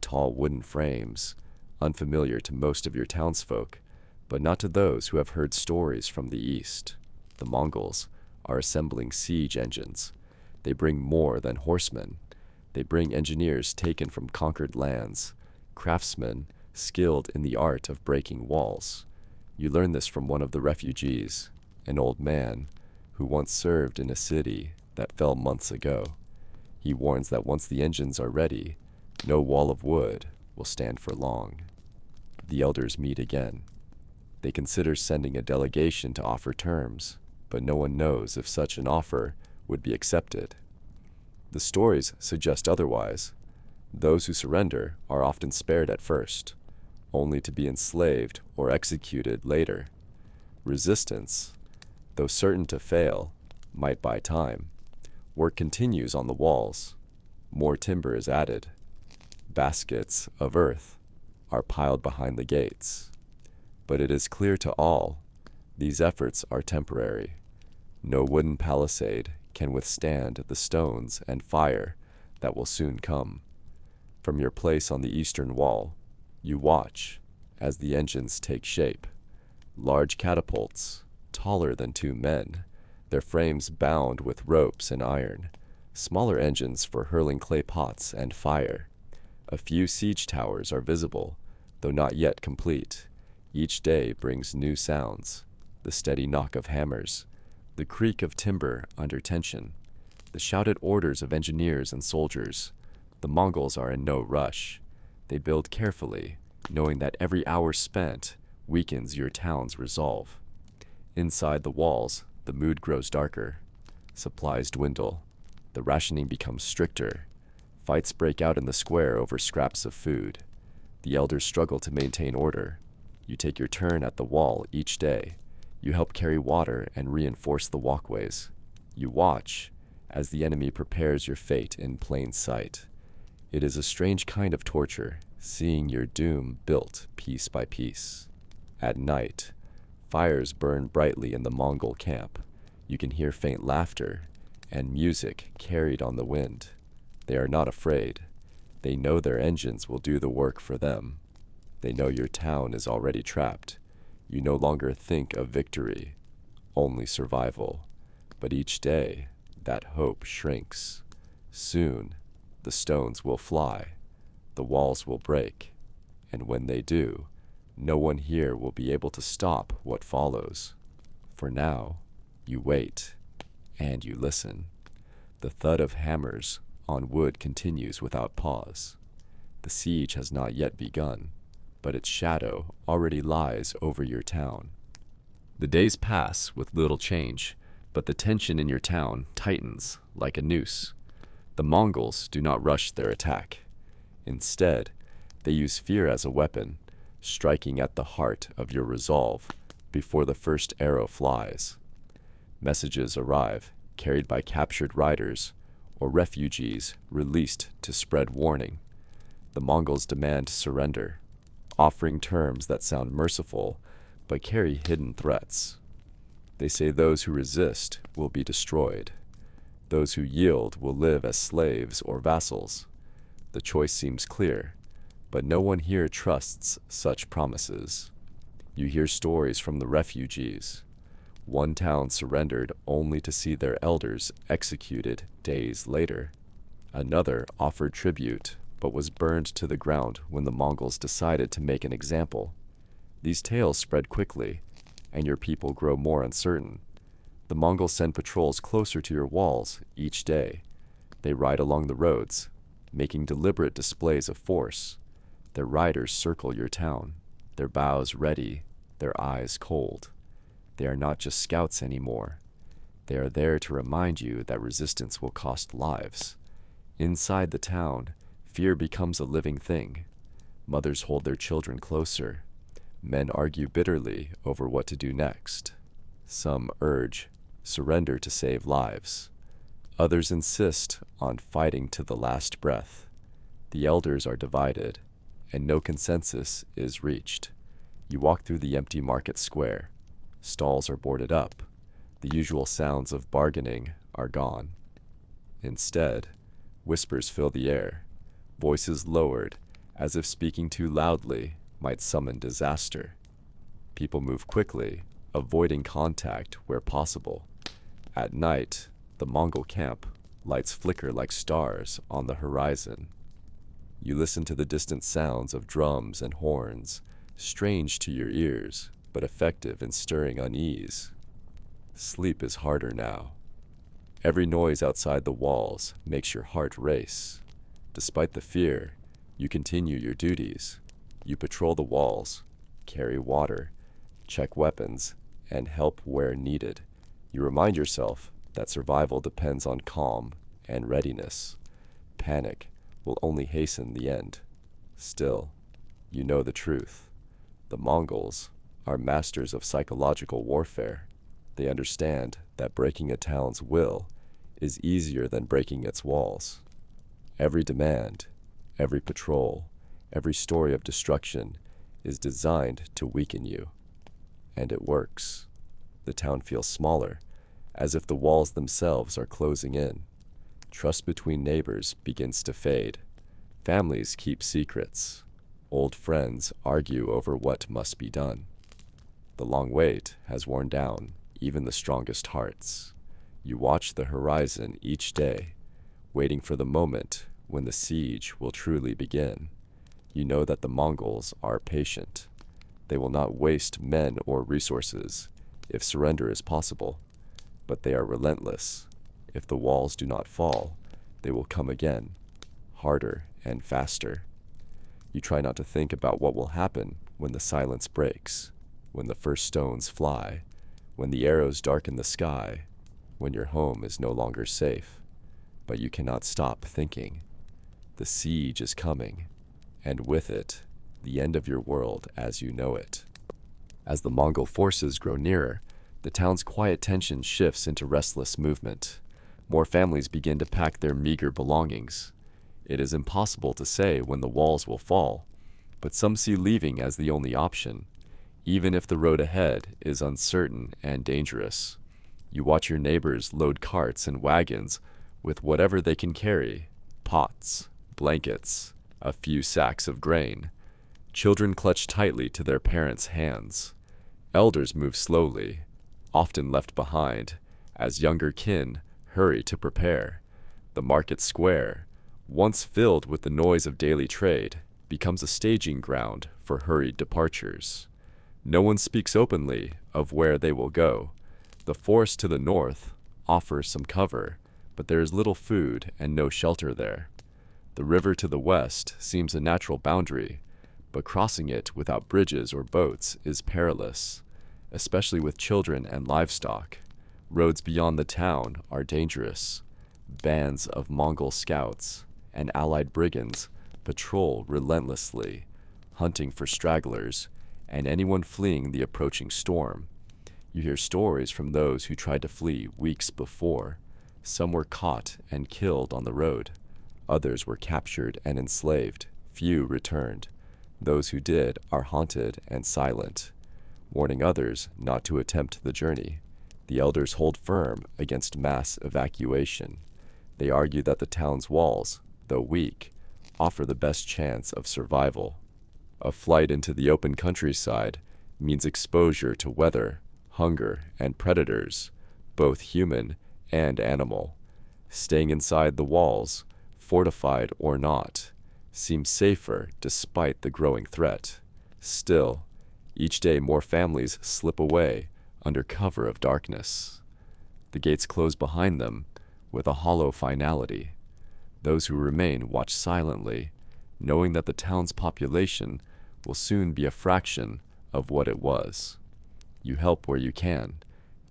Tall wooden frames, unfamiliar to most of your townsfolk, but not to those who have heard stories from the east. The Mongols are assembling siege engines. They bring more than horsemen. They bring engineers taken from conquered lands, craftsmen skilled in the art of breaking walls. You learn this from one of the refugees, an old man who once served in a city that fell months ago. He warns that once the engines are ready, no wall of wood will stand for long. The elders meet again. They consider sending a delegation to offer terms, but no one knows if such an offer would be accepted. The stories suggest otherwise. Those who surrender are often spared at first, only to be enslaved or executed later. Resistance, though certain to fail, might buy time. Work continues on the walls. More timber is added. Baskets of earth are piled behind the gates. But it is clear to all, these efforts are temporary. No wooden palisade can withstand the stones and fire that will soon come. From your place on the eastern wall, you watch as the engines take shape. Large catapults, taller than 2 men, their frames bound with ropes and iron. Smaller engines for hurling clay pots and fire. A few siege towers are visible, though not yet complete. Each day brings new sounds. The steady knock of hammers, the creak of timber under tension, the shouted orders of engineers and soldiers. The Mongols are in no rush. They build carefully, knowing that every hour spent weakens your town's resolve. Inside the walls, the mood grows darker. Supplies dwindle. The rationing becomes stricter. Fights break out in the square over scraps of food. The elders struggle to maintain order. You take your turn at the wall each day. You help carry water and reinforce the walkways. You watch as the enemy prepares your fate in plain sight. It is a strange kind of torture, seeing your doom built piece by piece. At night, fires burn brightly in the Mongol camp. You can hear faint laughter and music carried on the wind. They are not afraid. They know their engines will do the work for them. They know your town is already trapped. You no longer think of victory, only survival. But each day, that hope shrinks. Soon, the stones will fly, the walls will break, and when they do, no one here will be able to stop what follows. For now, you wait, and you listen. The thud of hammers on wood continues without pause. The siege has not yet begun, but its shadow already lies over your town. The days pass with little change, but the tension in your town tightens like a noose. The Mongols do not rush their attack. Instead, they use fear as a weapon, striking at the heart of your resolve before the first arrow flies. Messages arrive, carried by captured riders or refugees released to spread warning. The Mongols demand surrender, offering terms that sound merciful but carry hidden threats. They say those who resist will be destroyed. Those who yield will live as slaves or vassals. The choice seems clear, but no one here trusts such promises. You hear stories from the refugees. One town surrendered only to see their elders executed days later. Another offered tribute, but was burned to the ground when the Mongols decided to make an example. These tales spread quickly, and your people grow more uncertain. The Mongols send patrols closer to your walls each day. They ride along the roads, making deliberate displays of force. Their riders circle your town, their bows ready, their eyes cold. They are not just scouts anymore. They are there to remind you that resistance will cost lives. Inside the town, fear becomes a living thing. Mothers hold their children closer. Men argue bitterly over what to do next. Some urge surrender to save lives. Others insist on fighting to the last breath. The elders are divided, and no consensus is reached. You walk through the empty market square. Stalls are boarded up. The usual sounds of bargaining are gone. Instead, whispers fill the air, voices lowered, as if speaking too loudly might summon disaster. People move quickly, avoiding contact where possible. At night, the Mongol camp lights flicker like stars on the horizon. You listen to the distant sounds of drums and horns, strange to your ears, but effective in stirring unease. Sleep is harder now. Every noise outside the walls makes your heart race. Despite the fear, you continue your duties. You patrol the walls, carry water, check weapons, and help where needed. You remind yourself that survival depends on calm and readiness. Panic will only hasten the end. Still, you know the truth. The Mongols are masters of psychological warfare. They understand that breaking a town's will is easier than breaking its walls. Every demand, every patrol, every story of destruction is designed to weaken you. And it works. The town feels smaller, as if the walls themselves are closing in. Trust between neighbors begins to fade. Families keep secrets. Old friends argue over what must be done. The long wait has worn down even the strongest hearts. You watch the horizon each day, waiting for the moment when the siege will truly begin. You know that the Mongols are patient. They will not waste men or resources if surrender is possible, but they are relentless. If the walls do not fall, they will come again, harder and faster. You try not to think about what will happen when the silence breaks, when the first stones fly, when the arrows darken the sky, when your home is no longer safe. But you cannot stop thinking. The siege is coming, and with it, the end of your world as you know it. As the Mongol forces grow nearer, the town's quiet tension shifts into restless movement. More families begin to pack their meager belongings. It is impossible to say when the walls will fall, but some see leaving as the only option, even if the road ahead is uncertain and dangerous. You watch your neighbors load carts and wagons with whatever they can carry: pots, blankets, a few sacks of grain. Children clutch tightly to their parents' hands. Elders move slowly, often left behind, as younger kin hurry to prepare. The market square, once filled with the noise of daily trade, becomes a staging ground for hurried departures. No one speaks openly of where they will go. The forest to the north offers some cover, but there is little food and no shelter there. The river to the west seems a natural boundary, but crossing it without bridges or boats is perilous, especially with children and livestock. Roads beyond the town are dangerous. Bands of Mongol scouts and allied brigands patrol relentlessly, hunting for stragglers and anyone fleeing the approaching storm. You hear stories from those who tried to flee weeks before. Some were caught and killed on the road. Others were captured and enslaved. Few returned. Those who did are haunted and silent, warning others not to attempt the journey. The elders hold firm against mass evacuation. They argue that the town's walls, though weak, offer the best chance of survival. A flight into the open countryside means exposure to weather, hunger, and predators, both human and animal. Staying inside the walls, fortified or not, seems safer despite the growing threat. Still, each day more families slip away under cover of darkness. The gates close behind them with a hollow finality. Those who remain watch silently, knowing that the town's population will soon be a fraction of what it was. You help where you can,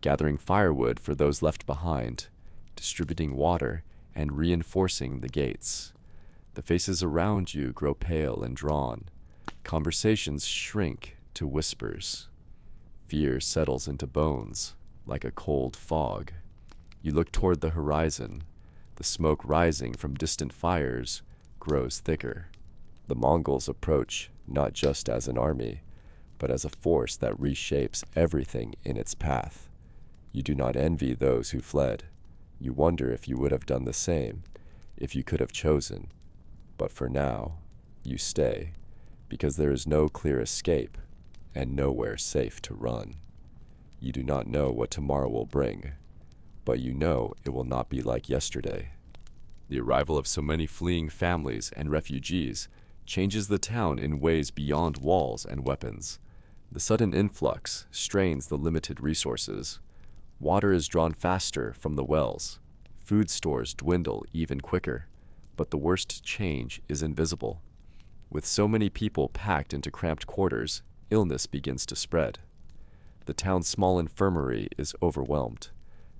gathering firewood for those left behind, distributing water, and reinforcing the gates. The faces around you grow pale and drawn. Conversations shrink to whispers. Fear settles into bones like a cold fog. You look toward the horizon. The smoke rising from distant fires grows thicker. The Mongols approach not just as an army, but as a force that reshapes everything in its path. You do not envy those who fled. You wonder if you would have done the same, if you could have chosen. But for now, you stay, because there is no clear escape and nowhere safe to run. You do not know what tomorrow will bring, but you know it will not be like yesterday. The arrival of so many fleeing families and refugees changes the town in ways beyond walls and weapons. The sudden influx strains the limited resources. Water is drawn faster from the wells. Food stores dwindle even quicker, but the worst change is invisible. With so many people packed into cramped quarters, illness begins to spread. The town's small infirmary is overwhelmed.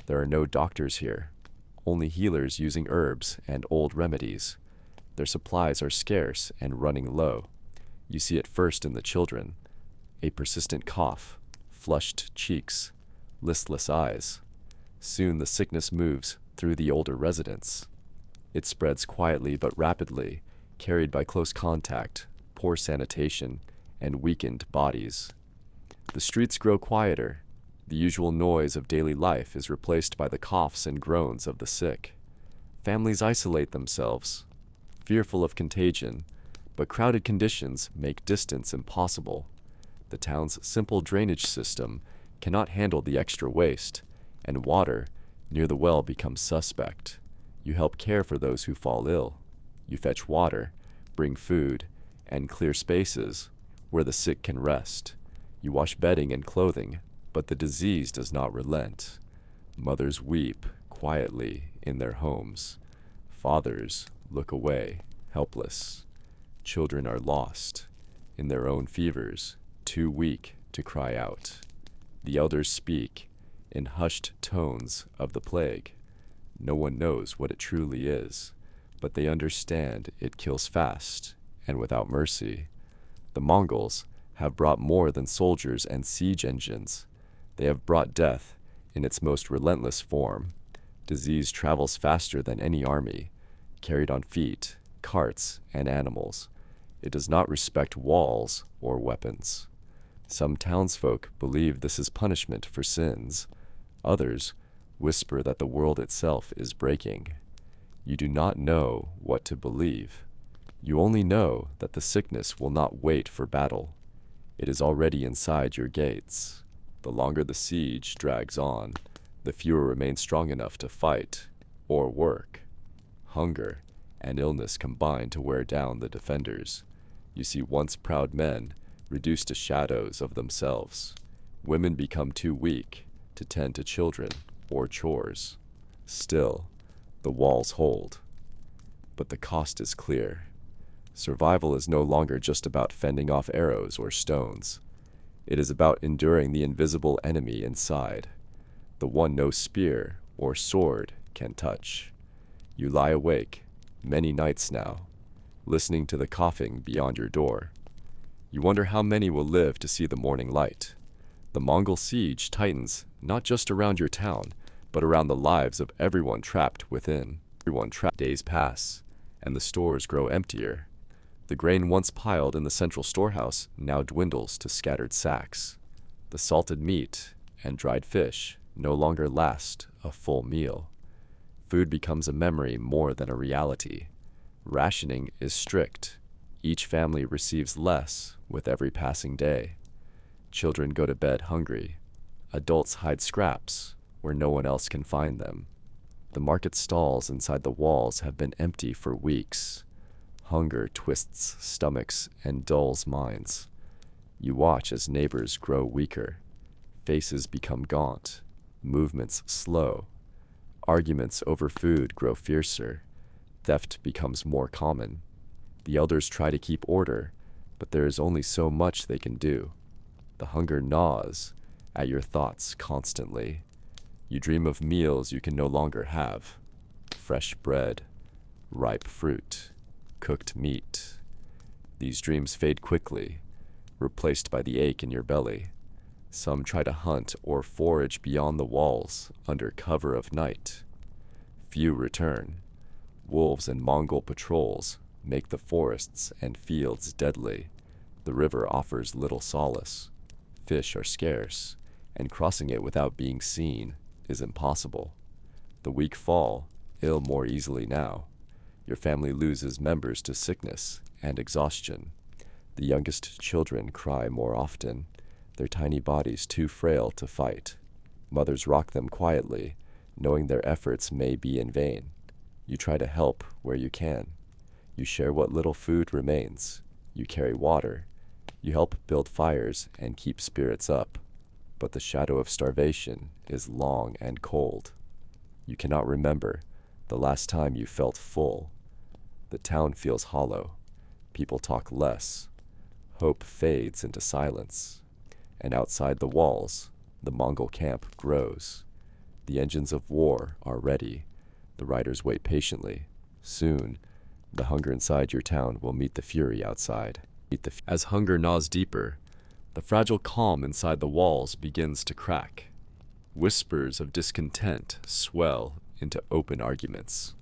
There are no doctors here, only healers using herbs and old remedies. Their supplies are scarce and running low. You see it first in the children. A persistent cough, flushed cheeks, listless eyes. Soon the sickness moves through the older residents. It spreads quietly but rapidly, carried by close contact, poor sanitation, and weakened bodies. The streets grow quieter. The usual noise of daily life is replaced by the coughs and groans of the sick. Families isolate themselves, fearful of contagion, but crowded conditions make distance impossible. The town's simple drainage system cannot handle the extra waste, and water near the well becomes suspect. You help care for those who fall ill. You fetch water, bring food, and clear spaces where the sick can rest. You wash bedding and clothing, but the disease does not relent. Mothers weep quietly in their homes. Fathers look away, helpless. Children are lost in their own fevers, too weak to cry out. The elders speak in hushed tones of the plague. No one knows what it truly is, but they understand it kills fast and without mercy. The Mongols have brought more than soldiers and siege engines. They have brought death in its most relentless form. Disease travels faster than any army, carried on feet, carts, and animals. It does not respect walls or weapons. Some townsfolk believe this is punishment for sins. Others whisper that the world itself is breaking. You do not know what to believe. You only know that the sickness will not wait for battle. It is already inside your gates. The longer the siege drags on, the fewer remain strong enough to fight or work. Hunger and illness combine to wear down the defenders. You see once proud men reduced to shadows of themselves. Women become too weak to tend to children or chores. Still, the walls hold. But the cost is clear. Survival is no longer just about fending off arrows or stones. It is about enduring the invisible enemy inside, the one no spear or sword can touch. You lie awake, many nights now, listening to the coughing beyond your door. You wonder how many will live to see the morning light. The Mongol siege tightens not just around your town, but around the lives of everyone trapped within. Days pass, and the stores grow emptier. The grain once piled in the central storehouse now dwindles to scattered sacks. The salted meat and dried fish no longer last a full meal. Food becomes a memory more than a reality. Rationing is strict. Each family receives less with every passing day. Children go to bed hungry. Adults hide scraps where no one else can find them. The market stalls inside the walls have been empty for weeks. Hunger twists stomachs and dulls minds. You watch as neighbors grow weaker. Faces become gaunt, movements slow. Arguments over food grow fiercer. Theft becomes more common. The elders try to keep order, but there is only so much they can do. The hunger gnaws at your thoughts constantly. You dream of meals you can no longer have. Fresh bread, ripe fruit, cooked meat. These dreams fade quickly, replaced by the ache in your belly. Some try to hunt or forage beyond the walls under cover of night. Few return. Wolves and Mongol patrols make the forests and fields deadly. The river offers little solace. Fish are scarce, and crossing it without being seen is impossible. The weak fall ill more easily now. Your family loses members to sickness and exhaustion. The youngest children cry more often, their tiny bodies too frail to fight. Mothers rock them quietly, knowing their efforts may be in vain. You try to help where you can. You share what little food remains. You carry water. You help build fires and keep spirits up. But the shadow of starvation is long and cold. You cannot remember the last time you felt full. The town feels hollow. People talk less. Hope fades into silence. And outside the walls, the Mongol camp grows. The engines of war are ready. The riders wait patiently. Soon, the hunger inside your town will meet the fury outside. As hunger gnaws deeper, the fragile calm inside the walls begins to crack. Whispers of discontent swell into open arguments.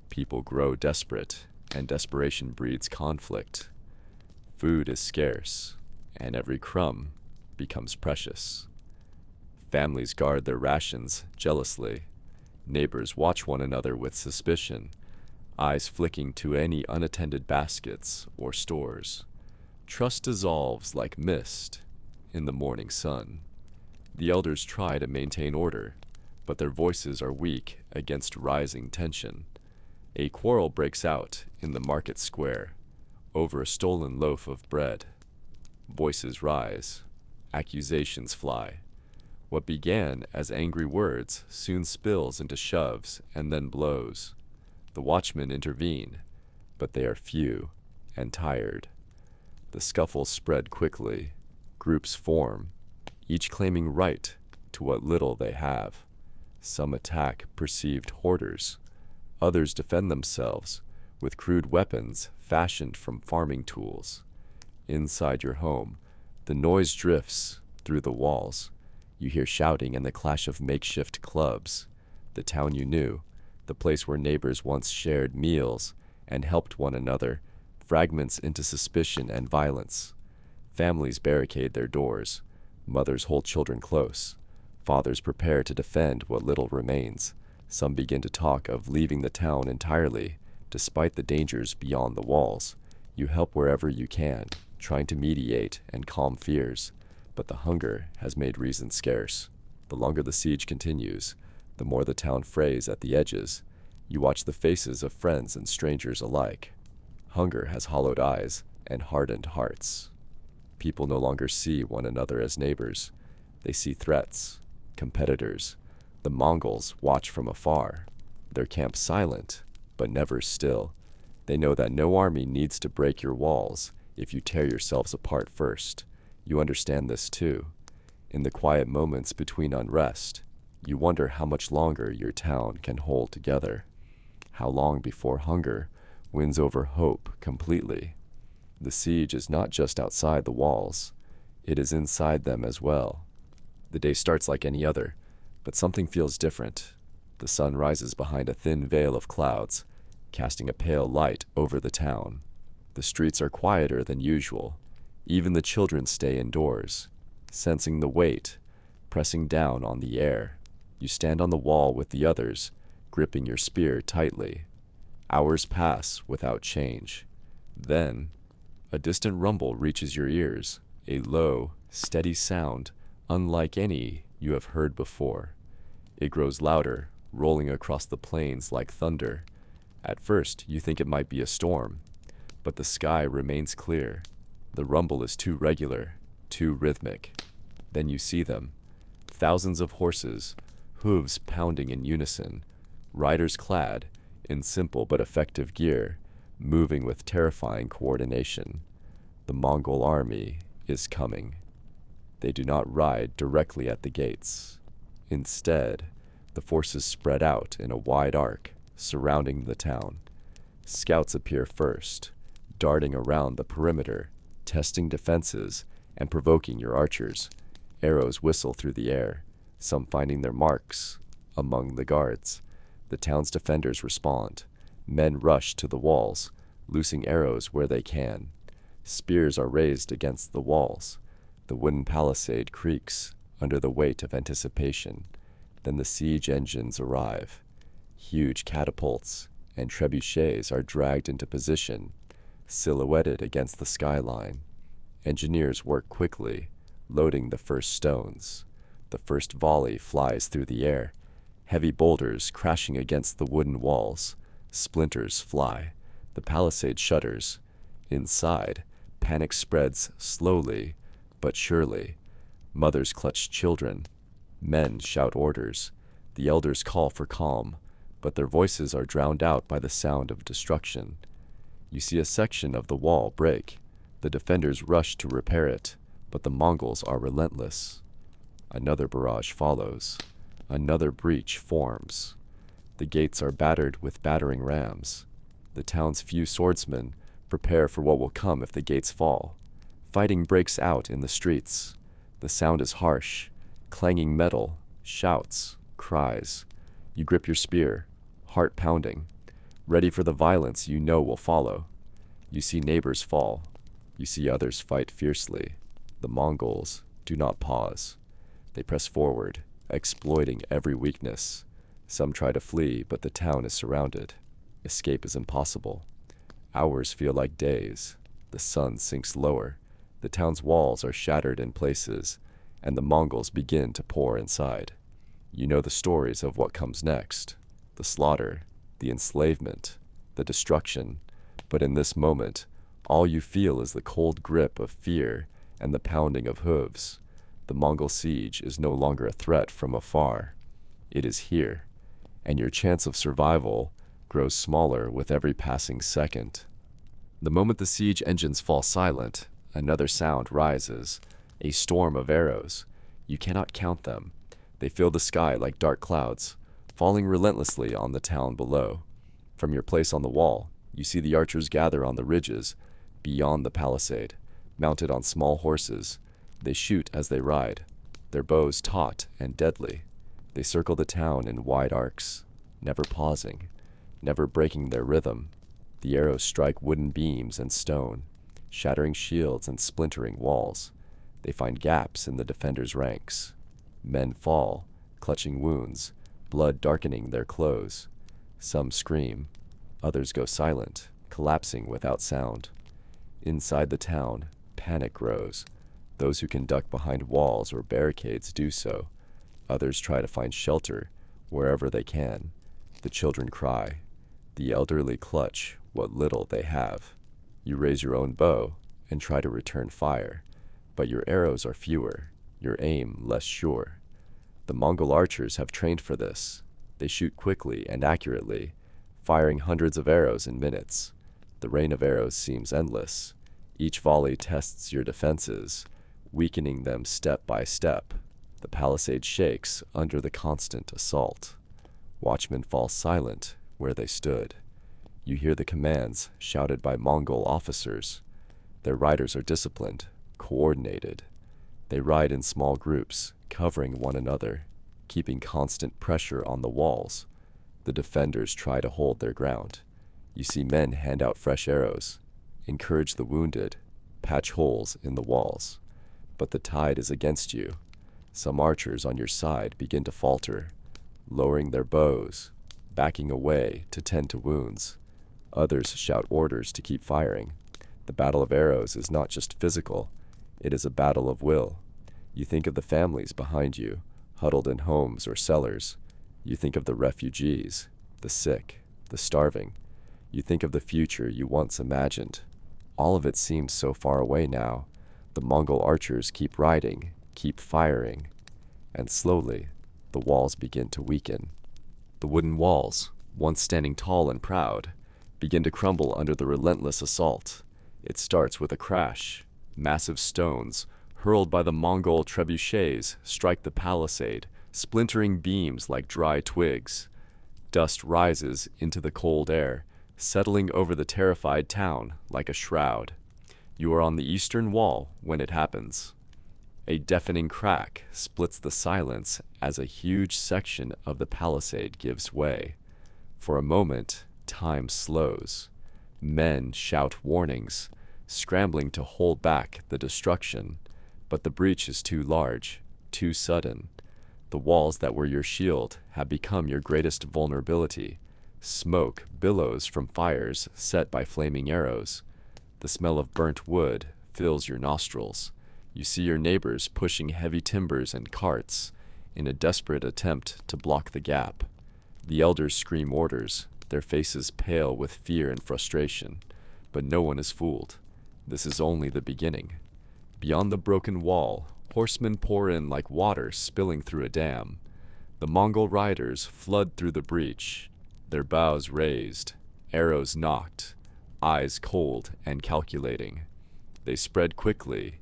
People grow desperate, and desperation breeds conflict. Food is scarce, and every crumb becomes precious. Families guard their rations jealously. Neighbors watch one another with suspicion, eyes flicking to any unattended baskets or stores. Trust dissolves like mist in the morning sun. The elders try to maintain order, but their voices are weak against rising tension. A quarrel breaks out in the market square over a stolen loaf of bread. Voices rise, accusations fly. What began as angry words soon spills into shoves and then blows. The watchmen intervene, but they are few and tired. The scuffles spread quickly. Groups form, each claiming right to what little they have. Some attack perceived hoarders. Others defend themselves with crude weapons fashioned from farming tools. Inside your home, the noise drifts through the walls. You hear shouting and the clash of makeshift clubs. The town you knew, the place where neighbors once shared meals and helped one another, fragments into suspicion and violence. Families barricade their doors. Mothers hold children close. Fathers prepare to defend what little remains. Some begin to talk of leaving the town entirely, despite the dangers beyond the walls. You help wherever you can, trying to mediate and calm fears. But the hunger has made reason scarce. The longer the siege continues, the more the town frays at the edges. You watch the faces of friends and strangers alike. Hunger has hollowed eyes and hardened hearts. People no longer see one another as neighbors. They see threats, competitors. The Mongols watch from afar, their camp silent, but never still. They know that no army needs to break your walls if you tear yourselves apart first. You understand this too. In the quiet moments between unrest, you wonder how much longer your town can hold together. How long before hunger wins over hope completely. The siege is not just outside the walls, it is inside them as well. The day starts like any other, but something feels different. The sun rises behind a thin veil of clouds, casting a pale light over the town. The streets are quieter than usual. Even the children stay indoors, sensing the weight pressing down on the air. You stand on the wall with the others, gripping your spear tightly. Hours pass without change. Then, a distant rumble reaches your ears, a low, steady sound unlike any you have heard before. It grows louder, rolling across the plains like thunder. At first, you think it might be a storm, but the sky remains clear. The rumble is too regular, too rhythmic. Then you see them. Thousands of horses, hooves pounding in unison, riders clad in simple but effective gear, moving with terrifying coordination. The Mongol army is coming. They do not ride directly at the gates. Instead, the forces spread out in a wide arc, surrounding the town. Scouts appear first, darting around the perimeter, testing defenses and provoking your archers. Arrows whistle through the air, some finding their marks among the guards. The town's defenders respond. Men rush to the walls, loosing arrows where they can. Spears are raised against the walls. The wooden palisade creaks under the weight of anticipation. Then the siege engines arrive. Huge catapults and trebuchets are dragged into position, silhouetted against the skyline. Engineers work quickly, loading the first stones. The first volley flies through the air, heavy boulders crashing against the wooden walls. Splinters fly. The palisade shudders. Inside, panic spreads slowly but surely. Mothers clutch children. Men shout orders. The elders call for calm, but their voices are drowned out by the sound of destruction. You see a section of the wall break. The defenders rush to repair it, but the Mongols are relentless. Another barrage follows. Another breach forms. The gates are battered with battering rams. The town's few swordsmen prepare for what will come if the gates fall. Fighting breaks out in the streets. The sound is harsh, clanging metal, shouts, cries. You grip your spear, heart pounding, ready for the violence you know will follow. You see neighbors fall. You see others fight fiercely. The Mongols do not pause. They press forward, exploiting every weakness. Some try to flee, but the town is surrounded. Escape is impossible. Hours feel like days. The sun sinks lower. The town's walls are shattered in places, and the Mongols begin to pour inside. You know the stories of what comes next. The slaughter, the enslavement, the destruction. But in this moment, all you feel is the cold grip of fear and the pounding of hooves. The Mongol siege is no longer a threat from afar. It is here, and your chance of survival grows smaller with every passing second. The moment the siege engines fall silent, another sound rises, a storm of arrows. You cannot count them. They fill the sky like dark clouds, falling relentlessly on the town below. From your place on the wall, you see the archers gather on the ridges beyond the palisade, mounted on small horses. They shoot as they ride, their bows taut and deadly. They circle the town in wide arcs, never pausing, never breaking their rhythm. The arrows strike wooden beams and stone, shattering shields and splintering walls. They find gaps in the defenders' ranks. Men fall, clutching wounds, blood darkening their clothes. Some scream, others go silent, collapsing without sound. Inside the town, panic grows. Those who can duck behind walls or barricades do so. Others try to find shelter wherever they can. The children cry. The elderly clutch what little they have. You raise your own bow and try to return fire, but your arrows are fewer, your aim less sure. The Mongol archers have trained for this. They shoot quickly and accurately, firing hundreds of arrows in minutes. The rain of arrows seems endless. Each volley tests your defenses, weakening them step by step. The palisade shakes under the constant assault. Watchmen fall silent where they stood. You hear the commands shouted by Mongol officers. Their riders are disciplined, coordinated. They ride in small groups, covering one another, keeping constant pressure on the walls. The defenders try to hold their ground. You see men hand out fresh arrows, encourage the wounded, patch holes in the walls. But the tide is against you. Some archers on your side begin to falter, lowering their bows, backing away to tend to wounds. Others shout orders to keep firing. The battle of arrows is not just physical, it is a battle of will. You think of the families behind you, huddled in homes or cellars. You think of the refugees, the sick, the starving. You think of the future you once imagined. All of it seems so far away now. The Mongol archers keep riding, keep firing, and slowly, the walls begin to weaken. The wooden walls, once standing tall and proud, begin to crumble under the relentless assault. It starts with a crash. Massive stones, hurled by the Mongol trebuchets, strike the palisade, splintering beams like dry twigs. Dust rises into the cold air, settling over the terrified town like a shroud. You are on the eastern wall when it happens. A deafening crack splits the silence as a huge section of the palisade gives way. For a moment, time slows. Men shout warnings, scrambling to hold back the destruction, but the breach is too large, too sudden. The walls that were your shield have become your greatest vulnerability. Smoke billows from fires set by flaming arrows. The smell of burnt wood fills your nostrils. You see your neighbors pushing heavy timbers and carts in a desperate attempt to block the gap. The elders scream orders, their faces pale with fear and frustration, but no one is fooled. This is only the beginning. Beyond the broken wall, horsemen pour in like water spilling through a dam. The Mongol riders flood through the breach, their bows raised, arrows nocked, eyes cold and calculating. They spread quickly,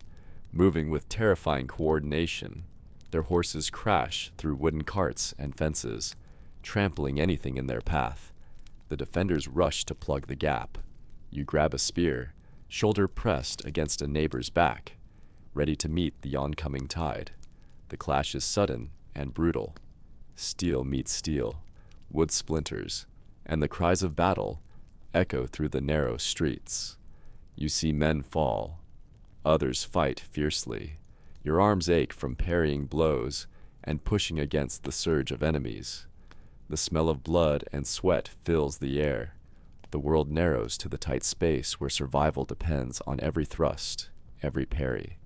moving with terrifying coordination. Their horses crash through wooden carts and fences, trampling anything in their path. The defenders rush to plug the gap. You grab a spear, shoulder pressed against a neighbor's back, ready to meet the oncoming tide. The clash is sudden and brutal. Steel meets steel, wood splinters, and the cries of battle echo through the narrow streets. You see men fall. Others fight fiercely. Your arms ache from parrying blows and pushing against the surge of enemies. The smell of blood and sweat fills the air. The world narrows to the tight space where survival depends on every thrust, every parry.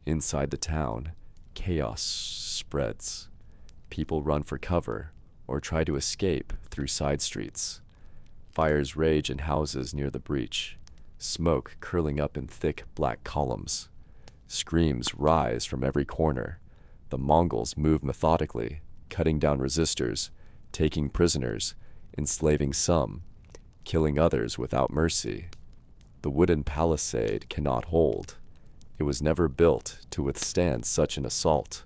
Inside the town, chaos spreads. People run for cover or try to escape through side streets. Fires rage in houses near the breach, smoke curling up in thick black columns. Screams rise from every corner. The Mongols move methodically, cutting down resistors, taking prisoners, enslaving some, killing others without mercy. The wooden palisade cannot hold. It was never built to withstand such an assault.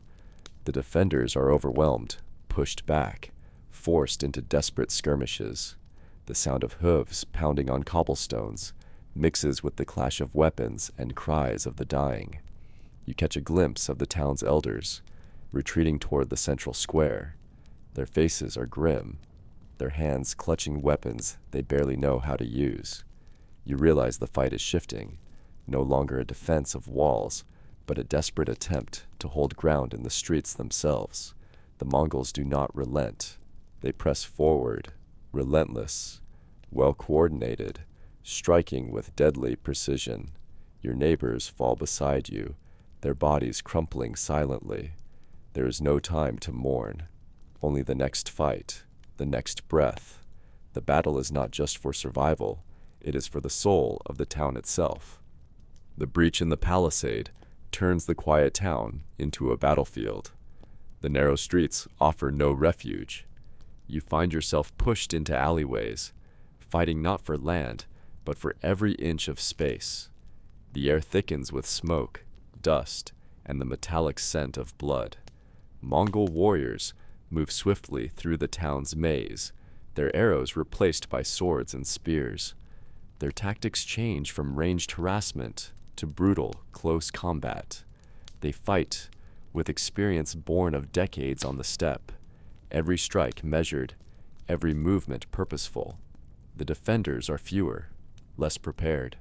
The defenders are overwhelmed, pushed back, forced into desperate skirmishes. The sound of hooves pounding on cobblestones mixes with the clash of weapons and cries of the dying. You catch a glimpse of the town's elders, retreating toward the central square. Their faces are grim, their hands clutching weapons they barely know how to use. You realize the fight is shifting, no longer a defense of walls, but a desperate attempt to hold ground in the streets themselves. The Mongols do not relent. They press forward, relentless, well-coordinated, striking with deadly precision. Your neighbors fall beside you, their bodies crumpling silently. There is no time to mourn, only the next fight, the next breath. The battle is not just for survival, it is for the soul of the town itself. The breach in the palisade turns the quiet town into a battlefield. The narrow streets offer no refuge. You find yourself pushed into alleyways, fighting not for land, but for every inch of space. The air thickens with smoke, dust, and the metallic scent of blood. Mongol warriors move swiftly through the town's maze, their arrows replaced by swords and spears. Their tactics change from ranged harassment to brutal, close combat. They fight with experience born of decades on the steppe, every strike measured, every movement purposeful. The defenders are fewer, less prepared.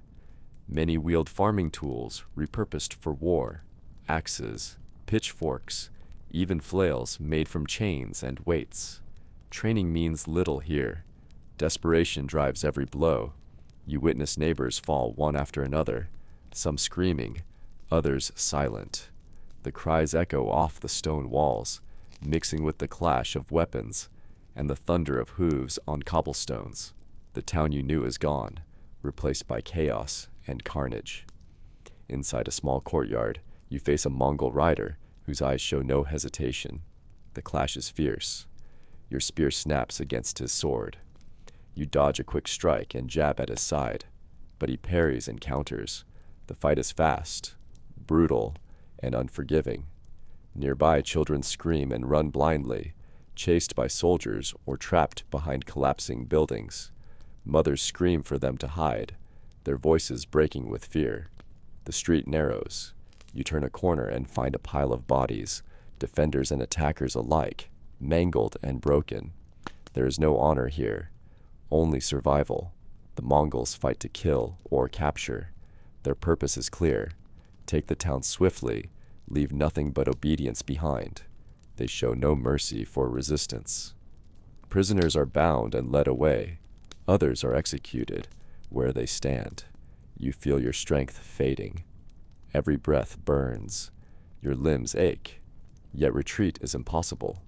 Many wield farming tools repurposed for war, axes, pitchforks, even flails made from chains and weights. Training means little here. Desperation drives every blow. You witness neighbors fall one after another, some screaming, others silent. The cries echo off the stone walls, mixing with the clash of weapons and the thunder of hooves on cobblestones. The town you knew is gone, replaced by chaos and carnage. Inside a small courtyard, you face a Mongol rider whose eyes show no hesitation. The clash is fierce. Your spear snaps against his sword. You dodge a quick strike and jab at his side, but he parries and counters. The fight is fast, brutal, and unforgiving. Nearby, children scream and run blindly, chased by soldiers or trapped behind collapsing buildings. Mothers scream for them to hide, their voices breaking with fear. The street narrows. You turn a corner and find a pile of bodies, defenders and attackers alike, mangled and broken. There is no honor here, only survival. The Mongols fight to kill or capture. Their purpose is clear: take the town swiftly, leave nothing but obedience behind. They show no mercy for resistance. Prisoners are bound and led away. Others are executed where they stand. You feel your strength fading. Every breath burns. Your limbs ache. Yet retreat is impossible.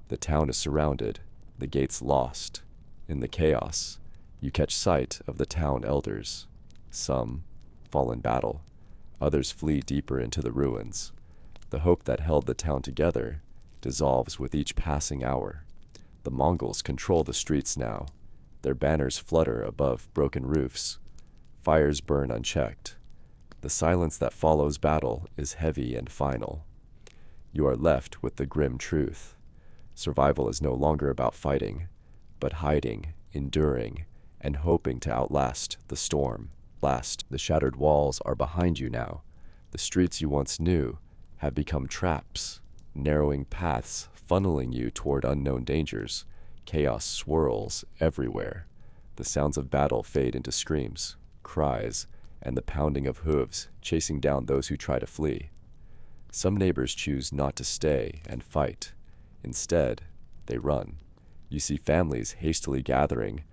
The town is surrounded, the gates lost. In the chaos, you catch sight of the town elders. Some fall in battle. Others flee deeper into the ruins. The hope that held the town together dissolves with each passing hour. The Mongols control the streets now. Their banners flutter above broken roofs. Fires burn unchecked. The silence that follows battle is heavy and final. You are left with the grim truth. Survival is no longer about fighting, but hiding, enduring, and hoping to outlast the storm. The shattered walls are behind you now. The streets you once knew have become traps, narrowing paths funneling you toward unknown dangers. Chaos swirls everywhere. The sounds of battle fade into screams, cries, and the pounding of hooves chasing down those who try to flee. Some neighbors choose not to stay and fight. Instead, they run. You see families hastily gathering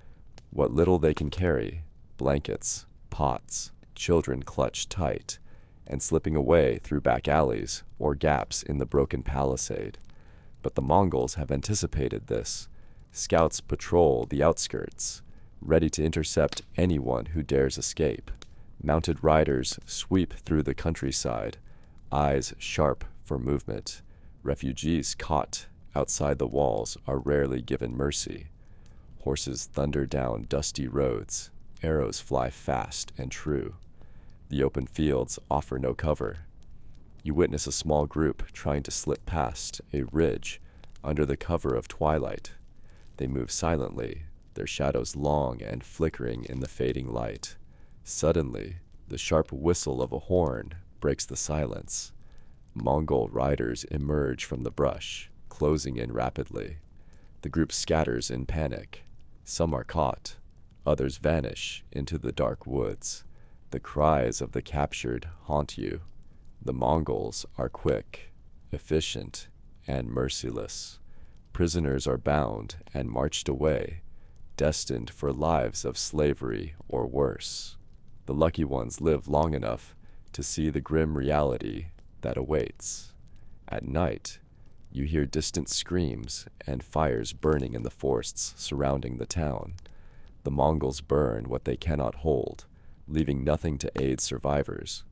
what little they can carry: blankets, pots, children clutched tight, and slipping away through back alleys or gaps in the broken palisade. But the Mongols have anticipated this. Scouts patrol the outskirts, ready to intercept anyone who dares escape. Mounted riders sweep through the countryside, eyes sharp for movement. Refugees caught outside the walls are rarely given mercy. Horses thunder down dusty roads. Arrows fly fast and true. The open fields offer no cover. You witness a small group trying to slip past a ridge under the cover of twilight. They move silently, their shadows long and flickering in the fading light. Suddenly, the sharp whistle of a horn breaks the silence. Mongol riders emerge from the brush, closing in rapidly. The group scatters in panic. Some are caught. Others vanish into the dark woods. The cries of the captured haunt you. The Mongols are quick, efficient, and merciless. Prisoners are bound and marched away, destined for lives of slavery or worse. The lucky ones live long enough to see the grim reality that awaits. At night, you hear distant screams and fires burning in the forests surrounding the town. The Mongols burn what they cannot hold, leaving nothing to aid survivors.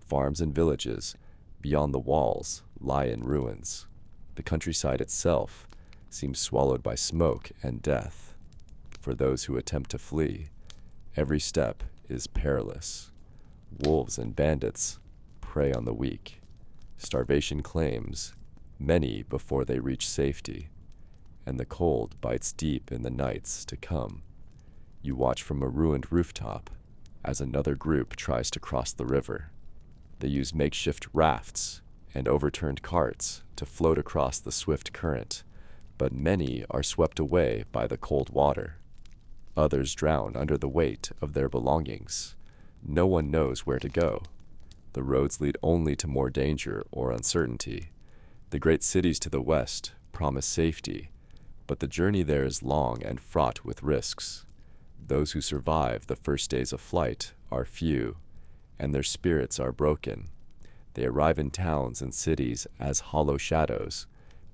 Farms and villages beyond the walls lie in ruins. The countryside itself seems swallowed by smoke and death. For those who attempt to flee, every step is perilous. Wolves and bandits prey on the weak. Starvation claims many before they reach safety, and the cold bites deep in the nights to come. You watch from a ruined rooftop as another group tries to cross the river. They use makeshift rafts and overturned carts to float across the swift current, but many are swept away by the cold water. Others drown under the weight of their belongings. No one knows where to go. The roads lead only to more danger or uncertainty. The great cities to the west promise safety, but the journey there is long and fraught with risks. Those who survive the first days of flight are few, and their spirits are broken. They arrive in towns and cities as hollow shadows,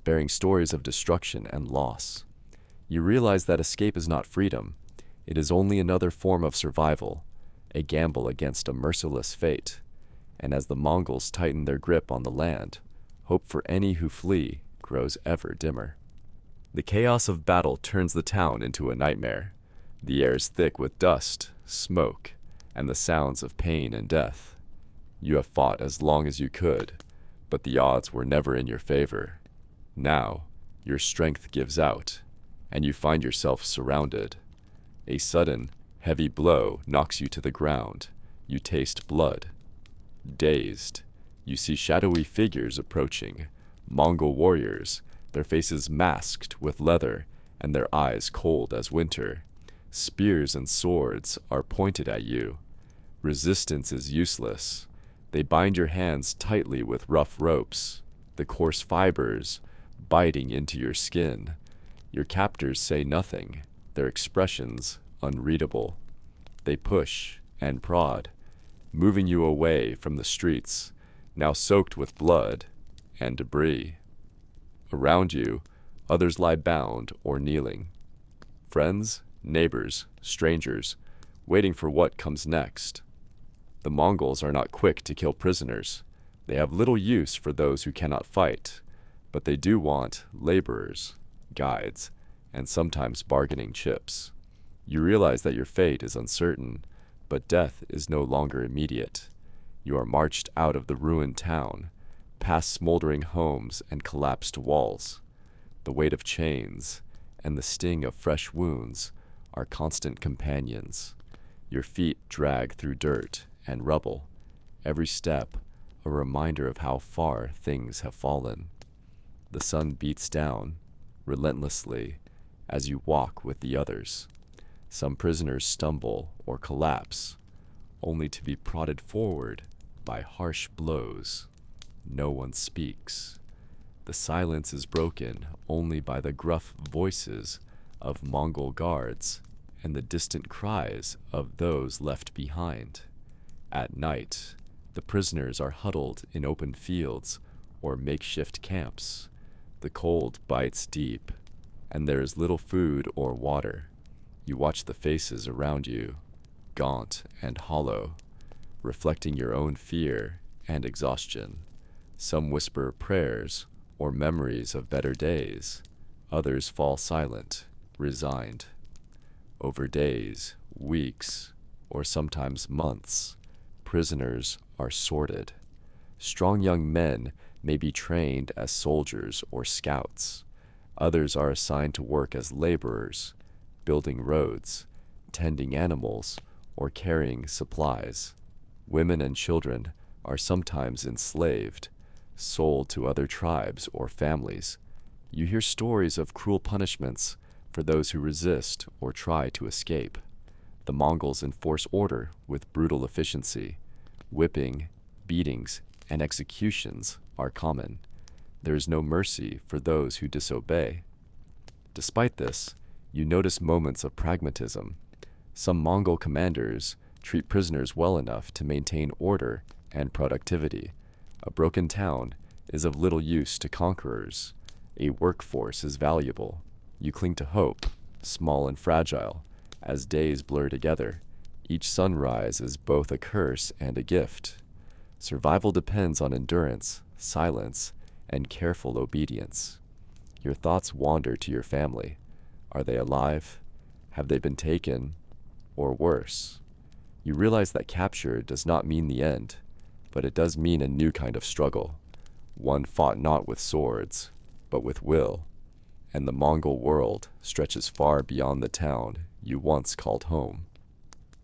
bearing stories of destruction and loss. You realize that escape is not freedom. It is only another form of survival, a gamble against a merciless fate. And as the Mongols tighten their grip on the land, hope for any who flee grows ever dimmer. The chaos of battle turns the town into a nightmare. The air is thick with dust, smoke, and the sounds of pain and death. You have fought as long as you could, but the odds were never in your favor. Now, your strength gives out, and you find yourself surrounded. A sudden, heavy blow knocks you to the ground. You taste blood. Dazed, you see shadowy figures approaching, Mongol warriors, their faces masked with leather and their eyes cold as winter. Spears and swords are pointed at you. Resistance is useless. They bind your hands tightly with rough ropes, the coarse fibers biting into your skin. Your captors say nothing, their expressions unreadable. They push and prod, moving you away from the streets, now soaked with blood and debris. Around you, others lie bound or kneeling. Friends, neighbors, strangers, waiting for what comes next. The Mongols are not quick to kill prisoners. They have little use for those who cannot fight, but they do want laborers, guides, and sometimes bargaining chips. You realize that your fate is uncertain, but death is no longer immediate. You are marched out of the ruined town, past smoldering homes and collapsed walls. The weight of chains and the sting of fresh wounds are constant companions. Your feet drag through dirt and rubble, every step a reminder of how far things have fallen. The sun beats down relentlessly as you walk with the others. Some prisoners stumble or collapse, only to be prodded forward by harsh blows. No one speaks. The silence is broken only by the gruff voices of Mongol guards and the distant cries of those left behind. At night, the prisoners are huddled in open fields or makeshift camps. The cold bites deep, and there is little food or water. You watch the faces around you, gaunt and hollow, reflecting your own fear and exhaustion. Some whisper prayers or memories of better days. Others fall silent, resigned. Over days, weeks, or sometimes months, prisoners are sorted. Strong young men may be trained as soldiers or scouts. Others are assigned to work as laborers, building roads, tending animals, or carrying supplies. Women and children are sometimes enslaved, sold to other tribes or families. You hear stories of cruel punishments for those who resist or try to escape. The Mongols enforce order with brutal efficiency. Whipping, beatings, and executions are common. There is no mercy for those who disobey. Despite this, you notice moments of pragmatism. Some Mongol commanders treat prisoners well enough to maintain order and productivity. A broken town is of little use to conquerors. A workforce is valuable. You cling to hope, small and fragile, as days blur together. Each sunrise is both a curse and a gift. Survival depends on endurance, silence, and careful obedience. Your thoughts wander to your family. Are they alive? Have they been taken? Or worse? You realize that capture does not mean the end, but it does mean a new kind of struggle. One fought not with swords, but with will. And the Mongol world stretches far beyond the town you once called home.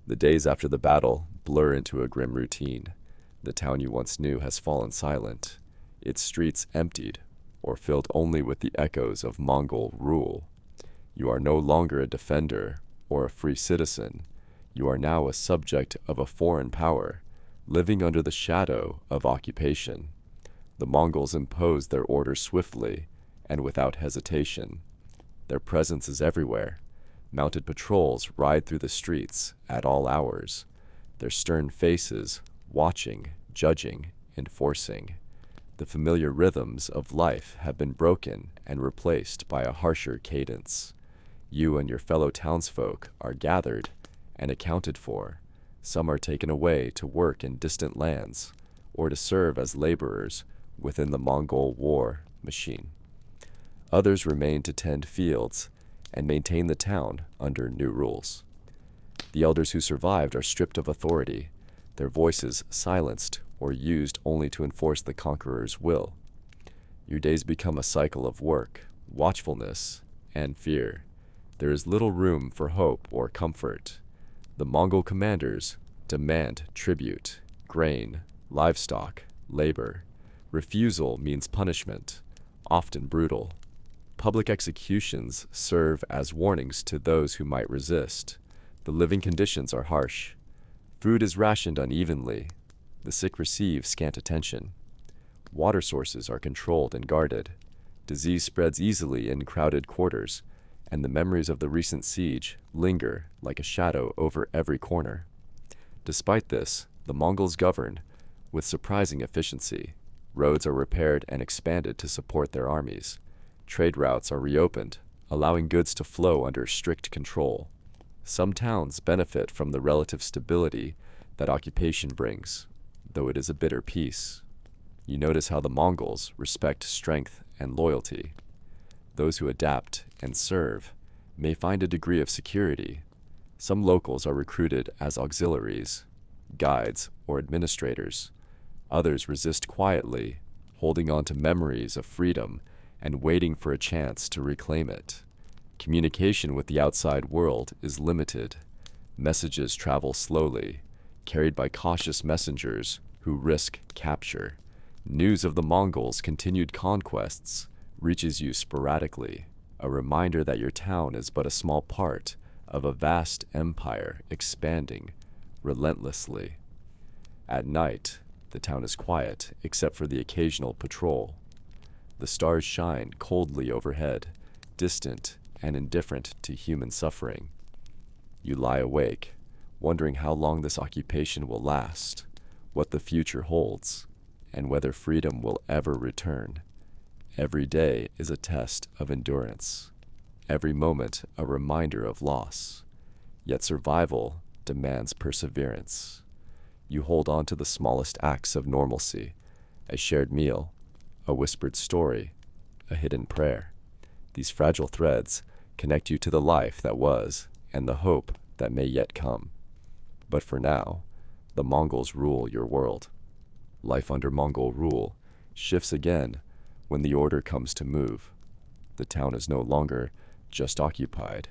The days after the battle blur into a grim routine. The town you once knew has fallen silent, its streets emptied, or filled only with the echoes of Mongol rule. You are no longer a defender or a free citizen. You are now a subject of a foreign power, living under the shadow of occupation. The Mongols impose their orders swiftly and without hesitation. Their presence is everywhere. Mounted patrols ride through the streets at all hours, their stern faces watching, judging, enforcing. The familiar rhythms of life have been broken and replaced by a harsher cadence. You and your fellow townsfolk are gathered and accounted for. Some are taken away to work in distant lands or to serve as laborers within the Mongol war machine. Others remain to tend fields and maintain the town under new rules. The elders who survived are stripped of authority, their voices silenced or used only to enforce the conqueror's will. Your days become a cycle of work, watchfulness, and fear. There is little room for hope or comfort. The Mongol commanders demand tribute, grain, livestock, labor. Refusal means punishment, often brutal. Public executions serve as warnings to those who might resist. The living conditions are harsh. Food is rationed unevenly. The sick receive scant attention. Water sources are controlled and guarded. Disease spreads easily in crowded quarters, and the memories of the recent siege linger like a shadow over every corner. Despite this, the Mongols govern with surprising efficiency. Roads are repaired and expanded to support their armies. Trade routes are reopened, allowing goods to flow under strict control. Some towns benefit from the relative stability that occupation brings, though it is a bitter peace. You notice how the Mongols respect strength and loyalty. Those who adapt and serve may find a degree of security. Some locals are recruited as auxiliaries, guides, or administrators. Others resist quietly, holding on to memories of freedom and waiting for a chance to reclaim it. Communication with the outside world is limited. Messages travel slowly, carried by cautious messengers who risk capture. News of the Mongols' continued conquests reaches you sporadically, a reminder that your town is but a small part of a vast empire expanding relentlessly. At night, the town is quiet except for the occasional patrol. The stars shine coldly overhead, distant and indifferent to human suffering. You lie awake, wondering how long this occupation will last, what the future holds, and whether freedom will ever return. Every day is a test of endurance, every moment a reminder of loss. Yet survival demands perseverance. You hold on to the smallest acts of normalcy, a shared meal, a whispered story, a hidden prayer. These fragile threads connect you to the life that was and the hope that may yet come. But for now, the Mongols rule your world. Life under Mongol rule shifts again when the order comes to move. The town is no longer just occupied.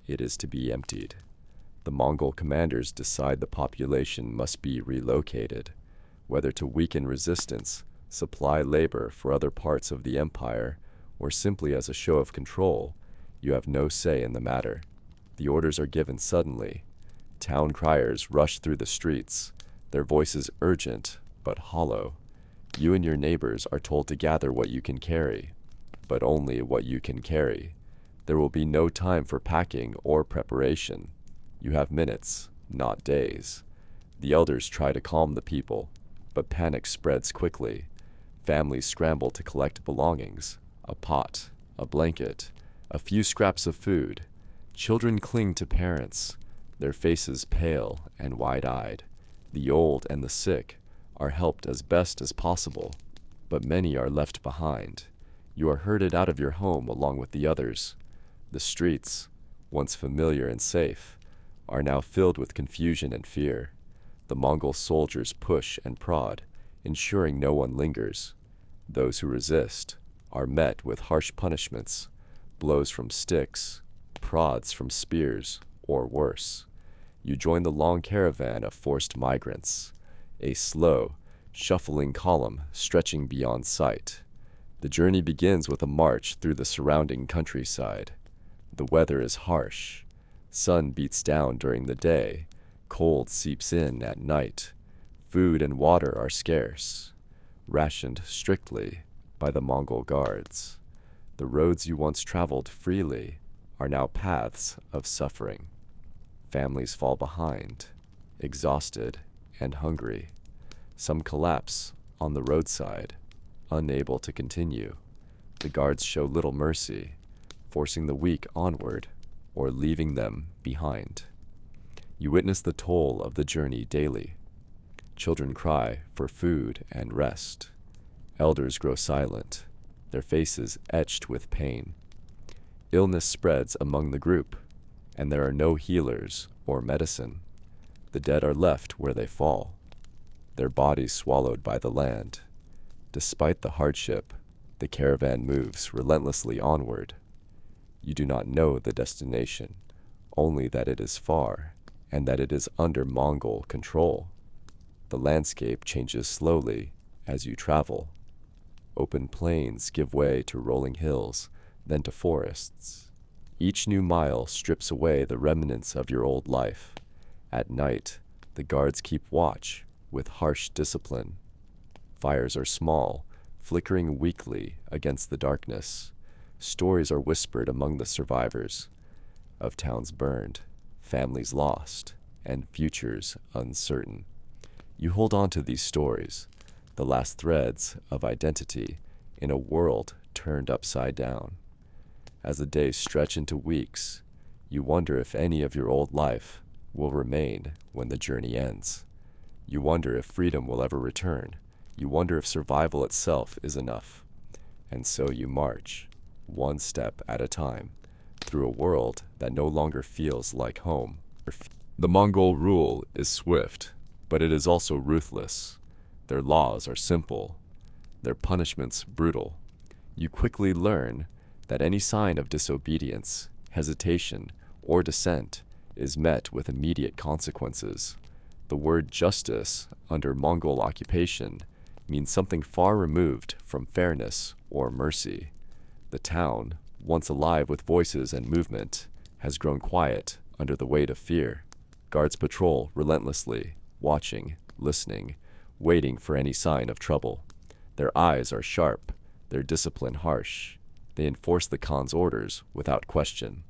It is to be emptied. The Mongol commanders decide the population must be relocated, whether to weaken resistance, supply labor for other parts of the empire, or simply as a show of control. You have no say in the matter. The orders are given suddenly. Town criers rush through the streets, their voices urgent but hollow. You and your neighbors are told to gather what you can carry, but only what you can carry. There will be no time for packing or preparation. You have minutes, not days. The elders try to calm the people, but panic spreads quickly. Families scramble to collect belongings, a pot, a blanket, a few scraps of food. Children cling to parents, their faces pale and wide-eyed. The old and the sick are helped as best as possible, but many are left behind. You are herded out of your home along with the others. The streets, once familiar and safe, are now filled with confusion and fear. The Mongol soldiers push and prod, ensuring no one lingers. Those who resist are met with harsh punishments, blows from sticks, prods from spears, or worse. You join the long caravan of forced migrants, a slow, shuffling column stretching beyond sight. The journey begins with a march through the surrounding countryside. The weather is harsh. Sun beats down during the day. Cold seeps in at night. Food and water are scarce, rationed strictly by the Mongol guards. The roads you once traveled freely are now paths of suffering. Families fall behind, exhausted and hungry. Some collapse on the roadside, unable to continue. The guards show little mercy, forcing the weak onward or leaving them behind. You witness the toll of the journey daily. Children cry for food and rest. Elders grow silent, their faces etched with pain. Illness spreads among the group, and there are no healers or medicine. The dead are left where they fall, their bodies swallowed by the land. Despite the hardship, the caravan moves relentlessly onward. You do not know the destination, only that it is far and that it is under Mongol control. The landscape changes slowly as you travel. Open plains give way to rolling hills, then to forests. Each new mile strips away the remnants of your old life. At night, the guards keep watch with harsh discipline. Fires are small, flickering weakly against the darkness. Stories are whispered among the survivors of towns burned, families lost, and futures uncertain. You hold on to these stories, the last threads of identity in a world turned upside down. As the days stretch into weeks, you wonder if any of your old life will remain when the journey ends. You wonder if freedom will ever return. You wonder if survival itself is enough. And so you march, one step at a time, through a world that no longer feels like home. The Mongol rule is swift, but it is also ruthless. Their laws are simple, their punishments brutal. You quickly learn that any sign of disobedience, hesitation, or dissent is met with immediate consequences. The word justice under Mongol occupation means something far removed from fairness or mercy. The town, once alive with voices and movement, has grown quiet under the weight of fear. Guards patrol relentlessly, watching, listening, waiting for any sign of trouble. Their eyes are sharp, their discipline harsh. They enforce the Khan's orders without question.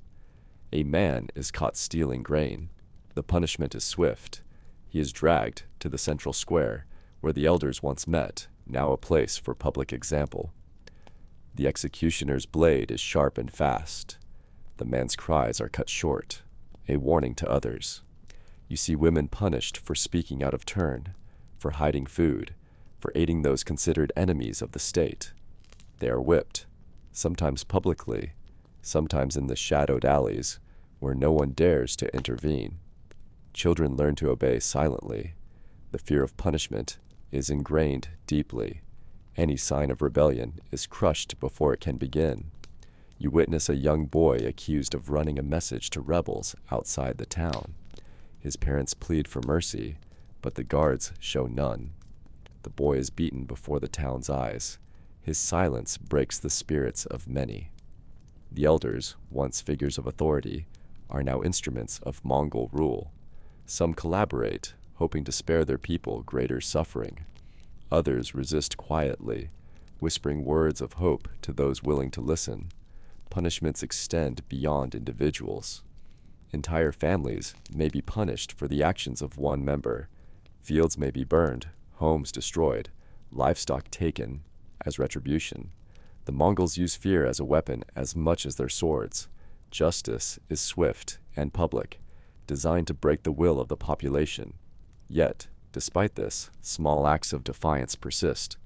A man is caught stealing grain. The punishment is swift. He is dragged to the central square, where the elders once met, now a place for public example. The executioner's blade is sharp and fast. The man's cries are cut short, a warning to others. You see women punished for speaking out of turn, for hiding food, for aiding those considered enemies of the state. They are whipped, sometimes publicly, sometimes in the shadowed alleys where no one dares to intervene. Children learn to obey silently. The fear of punishment is ingrained deeply. Any sign of rebellion is crushed before it can begin. You witness a young boy accused of running a message to rebels outside the town. His parents plead for mercy, but the guards show none. The boy is beaten before the town's eyes. His silence breaks the spirits of many. The elders, once figures of authority, are now instruments of Mongol rule. Some collaborate, hoping to spare their people greater suffering. Others resist quietly, whispering words of hope to those willing to listen. Punishments extend beyond individuals. Entire families may be punished for the actions of one member. Fields may be burned, homes destroyed, livestock taken as retribution. The Mongols use fear as a weapon as much as their swords. Justice is swift and public, designed to break the will of the population. Yet, despite this, small acts of defiance persist.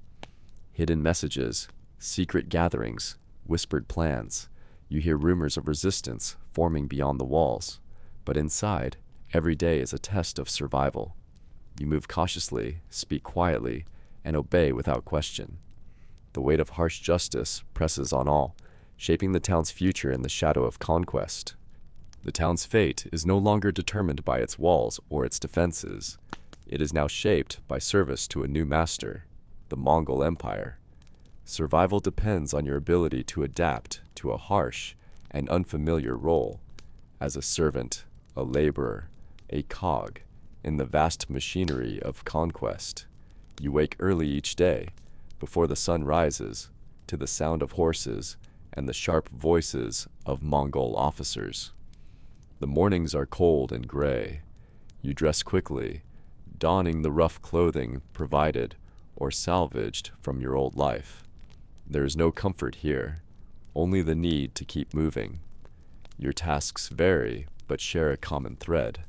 Hidden messages, secret gatherings, whispered plans. You hear rumors of resistance forming beyond the walls. But inside, every day is a test of survival. You move cautiously, speak quietly, and obey without question. The weight of harsh justice presses on all, shaping the town's future in the shadow of conquest. The town's fate is no longer determined by its walls or its defenses. It is now shaped by service to a new master, the Mongol Empire. Survival depends on your ability to adapt to a harsh and unfamiliar role. As a servant, a laborer, a cog in the vast machinery of conquest. You wake early each day, before the sun rises, to the sound of horses and the sharp voices of Mongol officers. The mornings are cold and gray. You dress quickly, donning the rough clothing provided, or salvaged from your old life. There is no comfort here, only the need to keep moving. Your tasks vary, but share a common thread.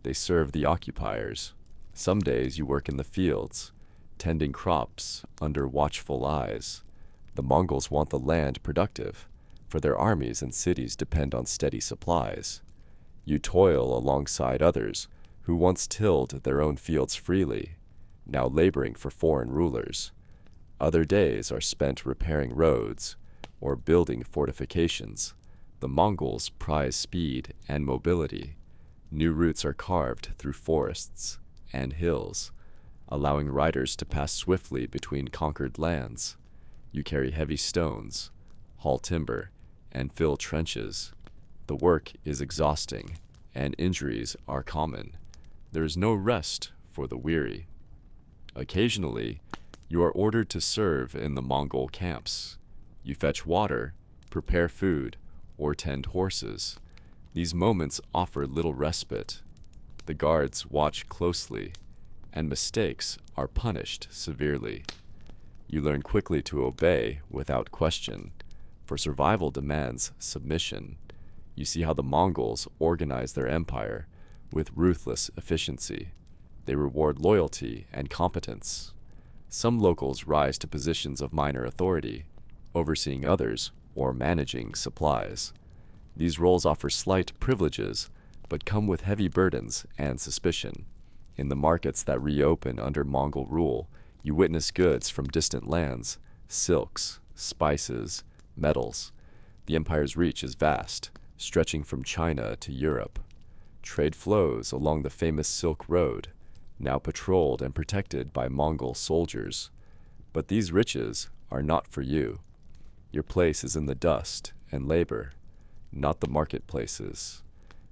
They serve the occupiers. Some days you work in the fields, tending crops under watchful eyes. The Mongols want the land productive, for their armies and cities depend on steady supplies. You toil alongside others who once tilled their own fields freely, now laboring for foreign rulers. Other days are spent repairing roads or building fortifications. The Mongols prize speed and mobility. New routes are carved through forests and hills, allowing riders to pass swiftly between conquered lands. You carry heavy stones, haul timber, and fill trenches. The work is exhausting, and injuries are common. There is no rest for the weary. Occasionally, you are ordered to serve in the Mongol camps. You fetch water, prepare food, or tend horses. These moments offer little respite. The guards watch closely, and mistakes are punished severely. You learn quickly to obey without question, for survival demands submission. You see how the Mongols organize their empire with ruthless efficiency. They reward loyalty and competence. Some locals rise to positions of minor authority, overseeing others or managing supplies. These roles offer slight privileges, but come with heavy burdens and suspicion. In the markets that reopen under Mongol rule, you witness goods from distant lands, silks, spices, metals. The empire's reach is vast, stretching from China to Europe. Trade flows along the famous Silk Road, now patrolled and protected by Mongol soldiers. But these riches are not for you. Your place is in the dust and labor, not the marketplaces.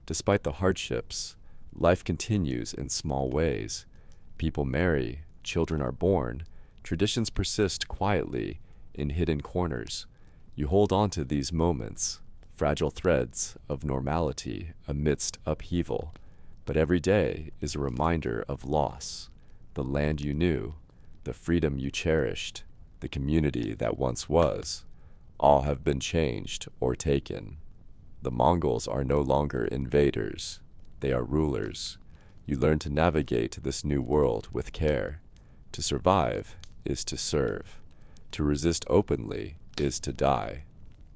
Despite the hardships, life continues in small ways. People marry, children are born, traditions persist quietly in hidden corners. You hold on to these moments, fragile threads of normality amidst upheaval. But every day is a reminder of loss. The land you knew, the freedom you cherished, the community that once was, all have been changed or taken. The Mongols are no longer invaders. They are rulers. You learn to navigate this new world with care. To survive is to serve. To resist openly is to die.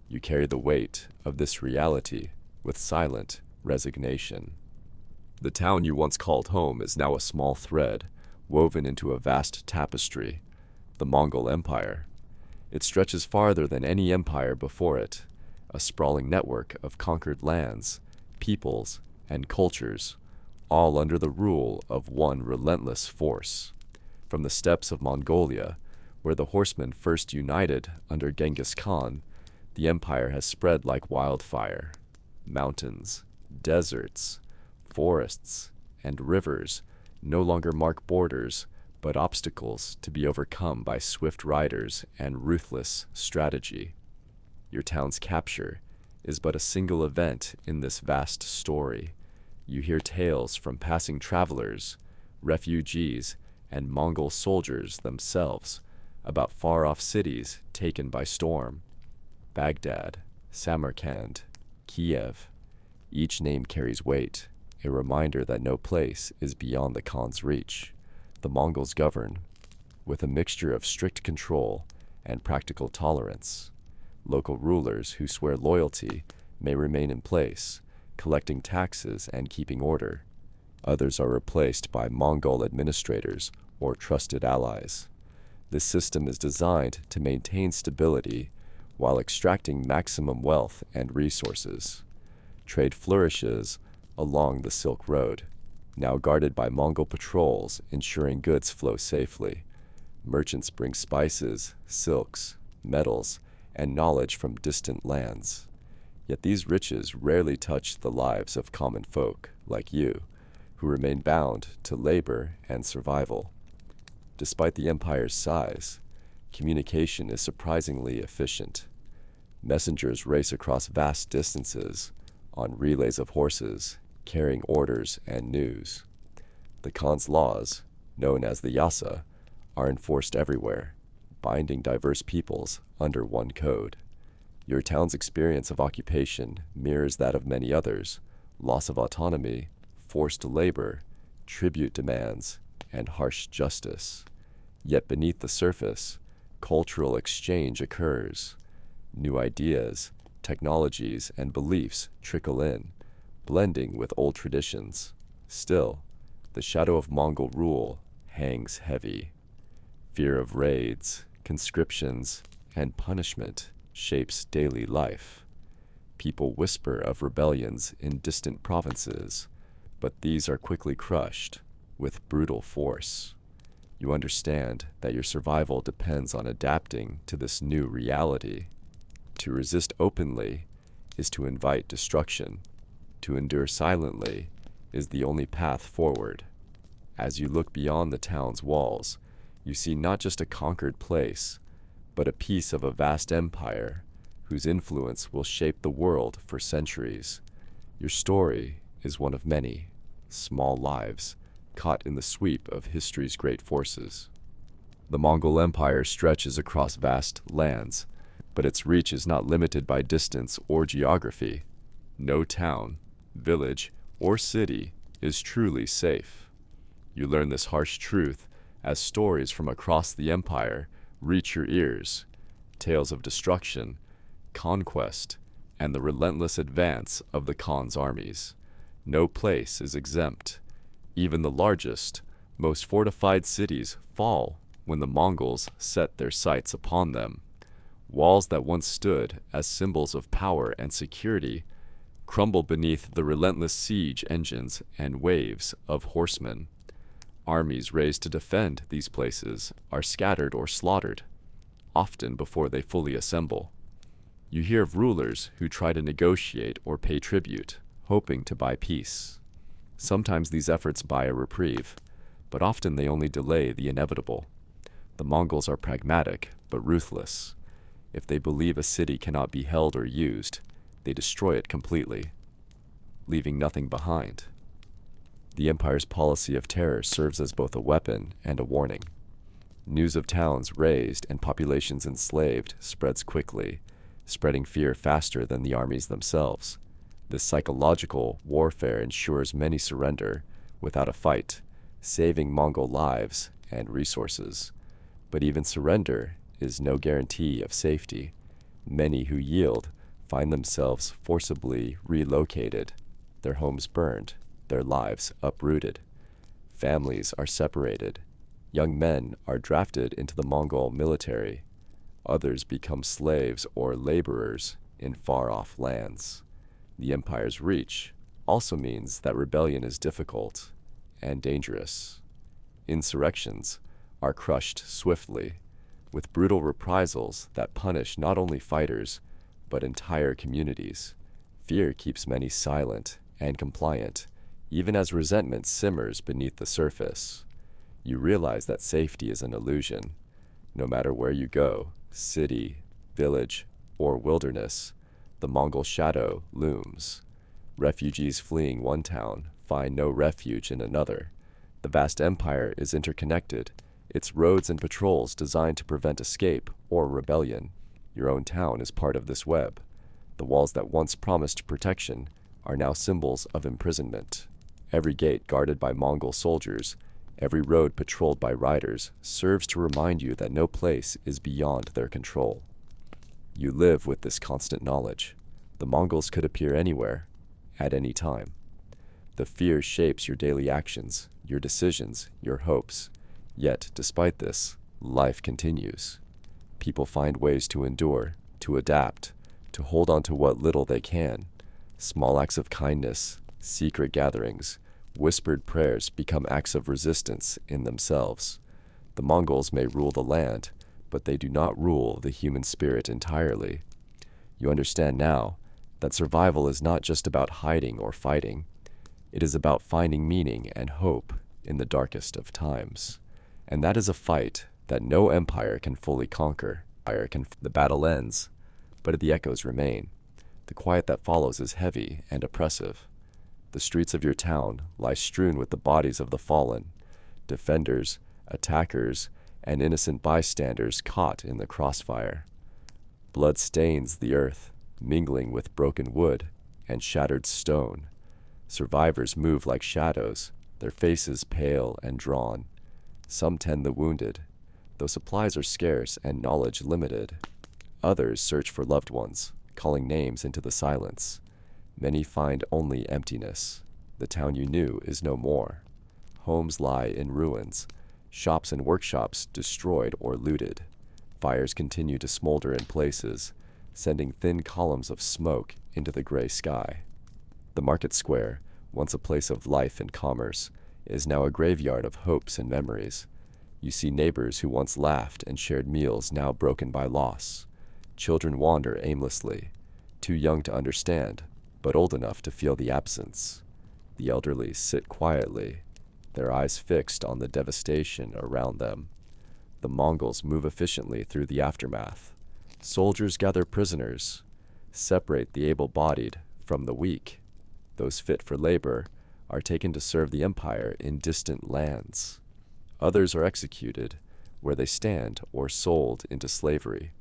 You carry the weight of this reality with silent resignation. The town you once called home is now a small thread, woven into a vast tapestry, the Mongol Empire. It stretches farther than any empire before it, a sprawling network of conquered lands, peoples, and cultures, all under the rule of one relentless force. From the steppes of Mongolia, where the horsemen first united under Genghis Khan, the empire has spread like wildfire. Mountains, deserts, forests, and rivers no longer mark borders, but obstacles to be overcome by swift riders and ruthless strategy. Your town's capture is but a single event in this vast story. You hear tales from passing travelers, refugees, and Mongol soldiers themselves about far-off cities taken by storm. Baghdad, Samarkand, Kiev. Each name carries weight, a reminder that no place is beyond the Khan's reach. The Mongols govern with a mixture of strict control and practical tolerance. Local rulers who swear loyalty may remain in place, collecting taxes and keeping order. Others are replaced by Mongol administrators or trusted allies. This system is designed to maintain stability while extracting maximum wealth and resources. Trade flourishes along the Silk Road, now guarded by Mongol patrols ensuring goods flow safely. Merchants bring spices, silks, metals, and knowledge from distant lands. Yet these riches rarely touch the lives of common folk like you, who remain bound to labor and survival. Despite the empire's size, communication is surprisingly efficient. Messengers race across vast distances on relays of horses, carrying orders and news. The Khan's laws, known as the Yasa, are enforced everywhere, binding diverse peoples under one code. Your town's experience of occupation mirrors that of many others: loss of autonomy, forced labor, tribute demands, and harsh justice. Yet beneath the surface, cultural exchange occurs. New ideas, technologies, and beliefs trickle in, blending with old traditions. Still, the shadow of Mongol rule hangs heavy. Fear of raids, conscriptions, and punishment shapes daily life. People whisper of rebellions in distant provinces, but these are quickly crushed with brutal force. You understand that your survival depends on adapting to this new reality. To resist openly is to invite destruction. To endure silently is the only path forward. As you look beyond the town's walls, you see not just a conquered place, but a piece of a vast empire whose influence will shape the world for centuries. Your story is one of many small lives caught in the sweep of history's great forces. The Mongol Empire stretches across vast lands, but its reach is not limited by distance or geography. No town, village, or city is truly safe. You learn this harsh truth as stories from across the empire reach your ears: tales of destruction, conquest, and the relentless advance of the Khan's armies. No place is exempt. Even the largest, most fortified cities fall when the Mongols set their sights upon them. Walls that once stood as symbols of power and security crumble beneath the relentless siege engines and waves of horsemen. Armies raised to defend these places are scattered or slaughtered, often before they fully assemble. You hear of rulers who try to negotiate or pay tribute, hoping to buy peace. Sometimes these efforts buy a reprieve, but often they only delay the inevitable. The Mongols are pragmatic but ruthless. If they believe a city cannot be held or used, they destroy it completely, leaving nothing behind. The empire's policy of terror serves as both a weapon and a warning. News of towns razed and populations enslaved spreads quickly, spreading fear faster than the armies themselves. This psychological warfare ensures many surrender without a fight, saving Mongol lives and resources. But even surrender is no guarantee of safety. Many who yield find themselves forcibly relocated, their homes burned, their lives uprooted. Families are separated. Young men are drafted into the Mongol military. Others become slaves or laborers in far-off lands. The empire's reach also means that rebellion is difficult and dangerous. Insurrections are crushed swiftly, with brutal reprisals that punish not only fighters, but entire communities. Fear keeps many silent and compliant, even as resentment simmers beneath the surface. You realize that safety is an illusion. No matter where you go, city, village, or wilderness, the Mongol shadow looms. Refugees fleeing one town find no refuge in another. The vast empire is interconnected, its roads and patrols designed to prevent escape or rebellion. Your own town is part of this web. The walls that once promised protection are now symbols of imprisonment. Every gate guarded by Mongol soldiers, every road patrolled by riders, serves to remind you that no place is beyond their control. You live with this constant knowledge. The Mongols could appear anywhere, at any time. The fear shapes your daily actions, your decisions, your hopes. Yet, despite this, life continues. People find ways to endure, to adapt, to hold on to what little they can. Small acts of kindness, secret gatherings, whispered prayers become acts of resistance in themselves. The Mongols may rule the land, but they do not rule the human spirit entirely. You understand now that survival is not just about hiding or fighting. It is about finding meaning and hope in the darkest of times. And that is a fight that no empire can fully conquer. The battle ends, but the echoes remain. The quiet that follows is heavy and oppressive. The streets of your town lie strewn with the bodies of the fallen, defenders, attackers, and innocent bystanders caught in the crossfire. Blood stains the earth, mingling with broken wood and shattered stone. Survivors move like shadows, their faces pale and drawn. Some tend the wounded, though supplies are scarce and knowledge limited. Others search for loved ones, calling names into the silence. Many find only emptiness. The town you knew is no more. Homes lie in ruins, shops and workshops destroyed or looted. Fires continue to smolder in places, sending thin columns of smoke into the gray sky. The market square, once a place of life and commerce, is now a graveyard of hopes and memories. You see neighbors who once laughed and shared meals now broken by loss. Children wander aimlessly, too young to understand, but old enough to feel the absence. The elderly sit quietly, their eyes fixed on the devastation around them. The Mongols move efficiently through the aftermath. Soldiers gather prisoners, separate the able-bodied from the weak. Those fit for labor are taken to serve the empire in distant lands. Others are executed where they stand or sold into slavery.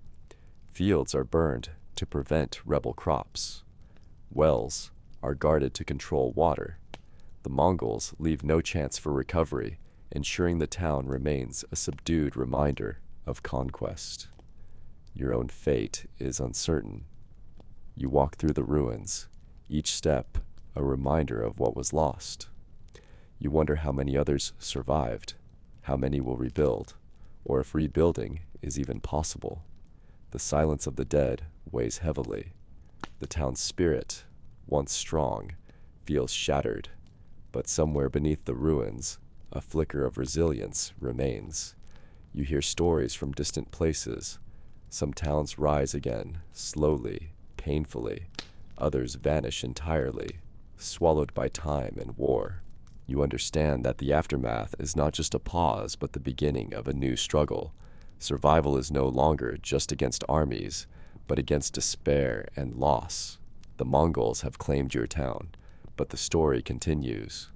Fields are burned to prevent rebel crops. Wells are guarded to control water. The Mongols leave no chance for recovery, ensuring the town remains a subdued reminder of conquest. Your own fate is uncertain. You walk through the ruins, each step a reminder of what was lost. You wonder how many others survived, how many will rebuild, or if rebuilding is even possible. The silence of the dead weighs heavily. The town's spirit, once strong, feels shattered, but somewhere beneath the ruins, a flicker of resilience remains. You hear stories from distant places. Some towns rise again, slowly, painfully. Others vanish entirely, swallowed by time and war. You understand that the aftermath is not just a pause, but the beginning of a new struggle. Survival is no longer just against armies, but against despair and loss. The Mongols have claimed your town, but the story continues.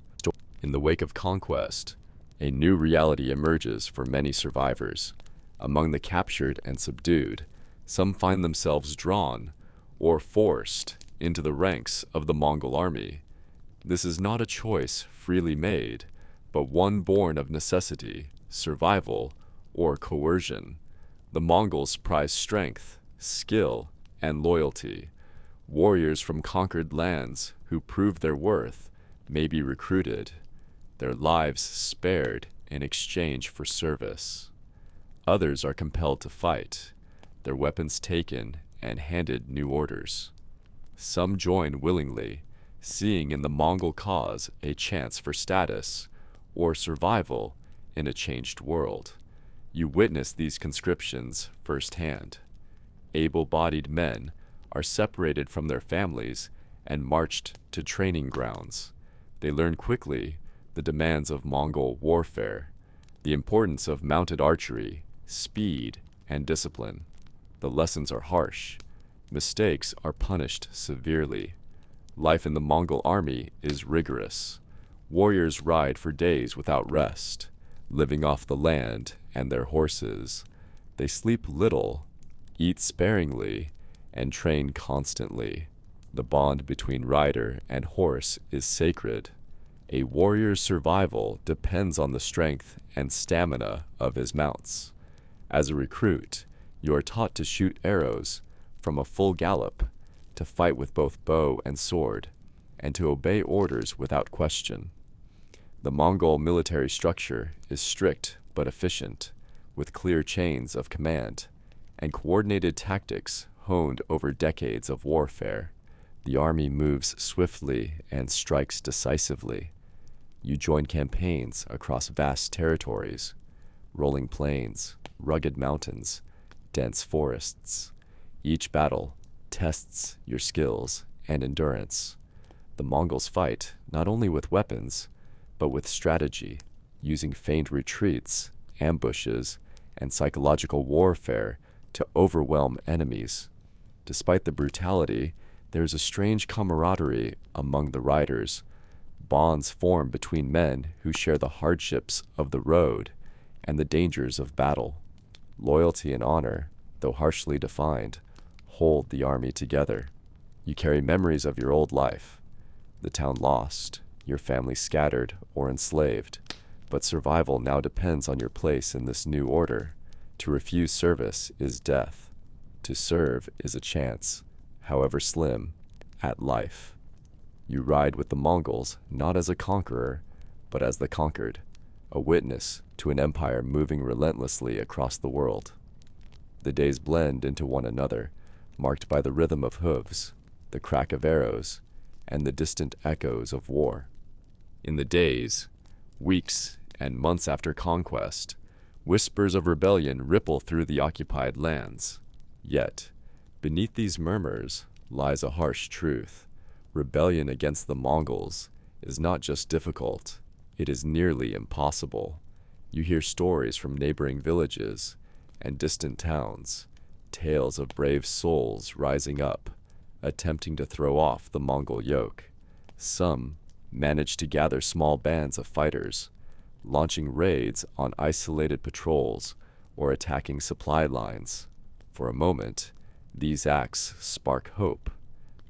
In the wake of conquest, a new reality emerges for many survivors. Among the captured and subdued, some find themselves drawn or forced into the ranks of the Mongol army. This is not a choice freely made, but one born of necessity, survival, or coercion. The Mongols prize strength, skill, and loyalty. Warriors from conquered lands who prove their worth may be recruited, their lives spared in exchange for service. Others are compelled to fight, their weapons taken and handed new orders. Some join willingly, seeing in the Mongol cause a chance for status or survival in a changed world. You witness these conscriptions firsthand. Able-bodied men are separated from their families and marched to training grounds. They learn quickly the demands of Mongol warfare, the importance of mounted archery, speed, and discipline. The lessons are harsh. Mistakes are punished severely. Life in the Mongol army is rigorous. Warriors ride for days without rest, living off the land and their horses. They sleep little, eat sparingly, and train constantly. The bond between rider and horse is sacred. A warrior's survival depends on the strength and stamina of his mounts. As a recruit, you are taught to shoot arrows from a full gallop, to fight with both bow and sword, and to obey orders without question. The Mongol military structure is strict but efficient, with clear chains of command and coordinated tactics honed over decades of warfare. The army moves swiftly and strikes decisively. You join campaigns across vast territories, rolling plains, rugged mountains, dense forests. Each battle tests your skills and endurance. The Mongols fight not only with weapons, but with strategy, using feigned retreats, ambushes, and psychological warfare to overwhelm enemies. Despite the brutality, there is a strange camaraderie among the riders. Bonds form between men who share the hardships of the road and the dangers of battle. Loyalty and honor, though harshly defined, hold the army together. You carry memories of your old life, the town lost, your family scattered or enslaved, but survival now depends on your place in this new order. To refuse service is death. To serve is a chance, however slim, at life. You ride with the Mongols not as a conqueror, but as the conquered, a witness to an empire moving relentlessly across the world. The days blend into one another, marked by the rhythm of hooves, the crack of arrows, and the distant echoes of war. In the days, weeks, and months after conquest, whispers of rebellion ripple through the occupied lands. Yet, beneath these murmurs lies a harsh truth. Rebellion against the Mongols is not just difficult, it is nearly impossible. You hear stories from neighboring villages and distant towns, tales of brave souls rising up, attempting to throw off the Mongol yoke. Some manage to gather small bands of fighters, launching raids on isolated patrols or attacking supply lines. For a moment, these acts spark hope,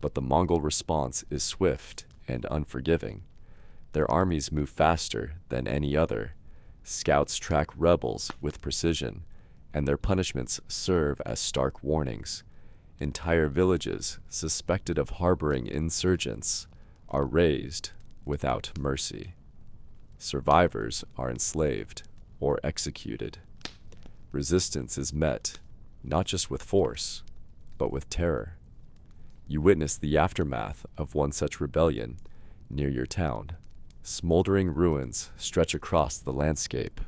but the Mongol response is swift and unforgiving. Their armies move faster than any other. Scouts track rebels with precision, and their punishments serve as stark warnings. Entire villages suspected of harboring insurgents are razed without mercy. Survivors are enslaved or executed. Resistance is met not just with force, but with terror. You witness the aftermath of one such rebellion near your town. Smoldering ruins stretch across the landscape.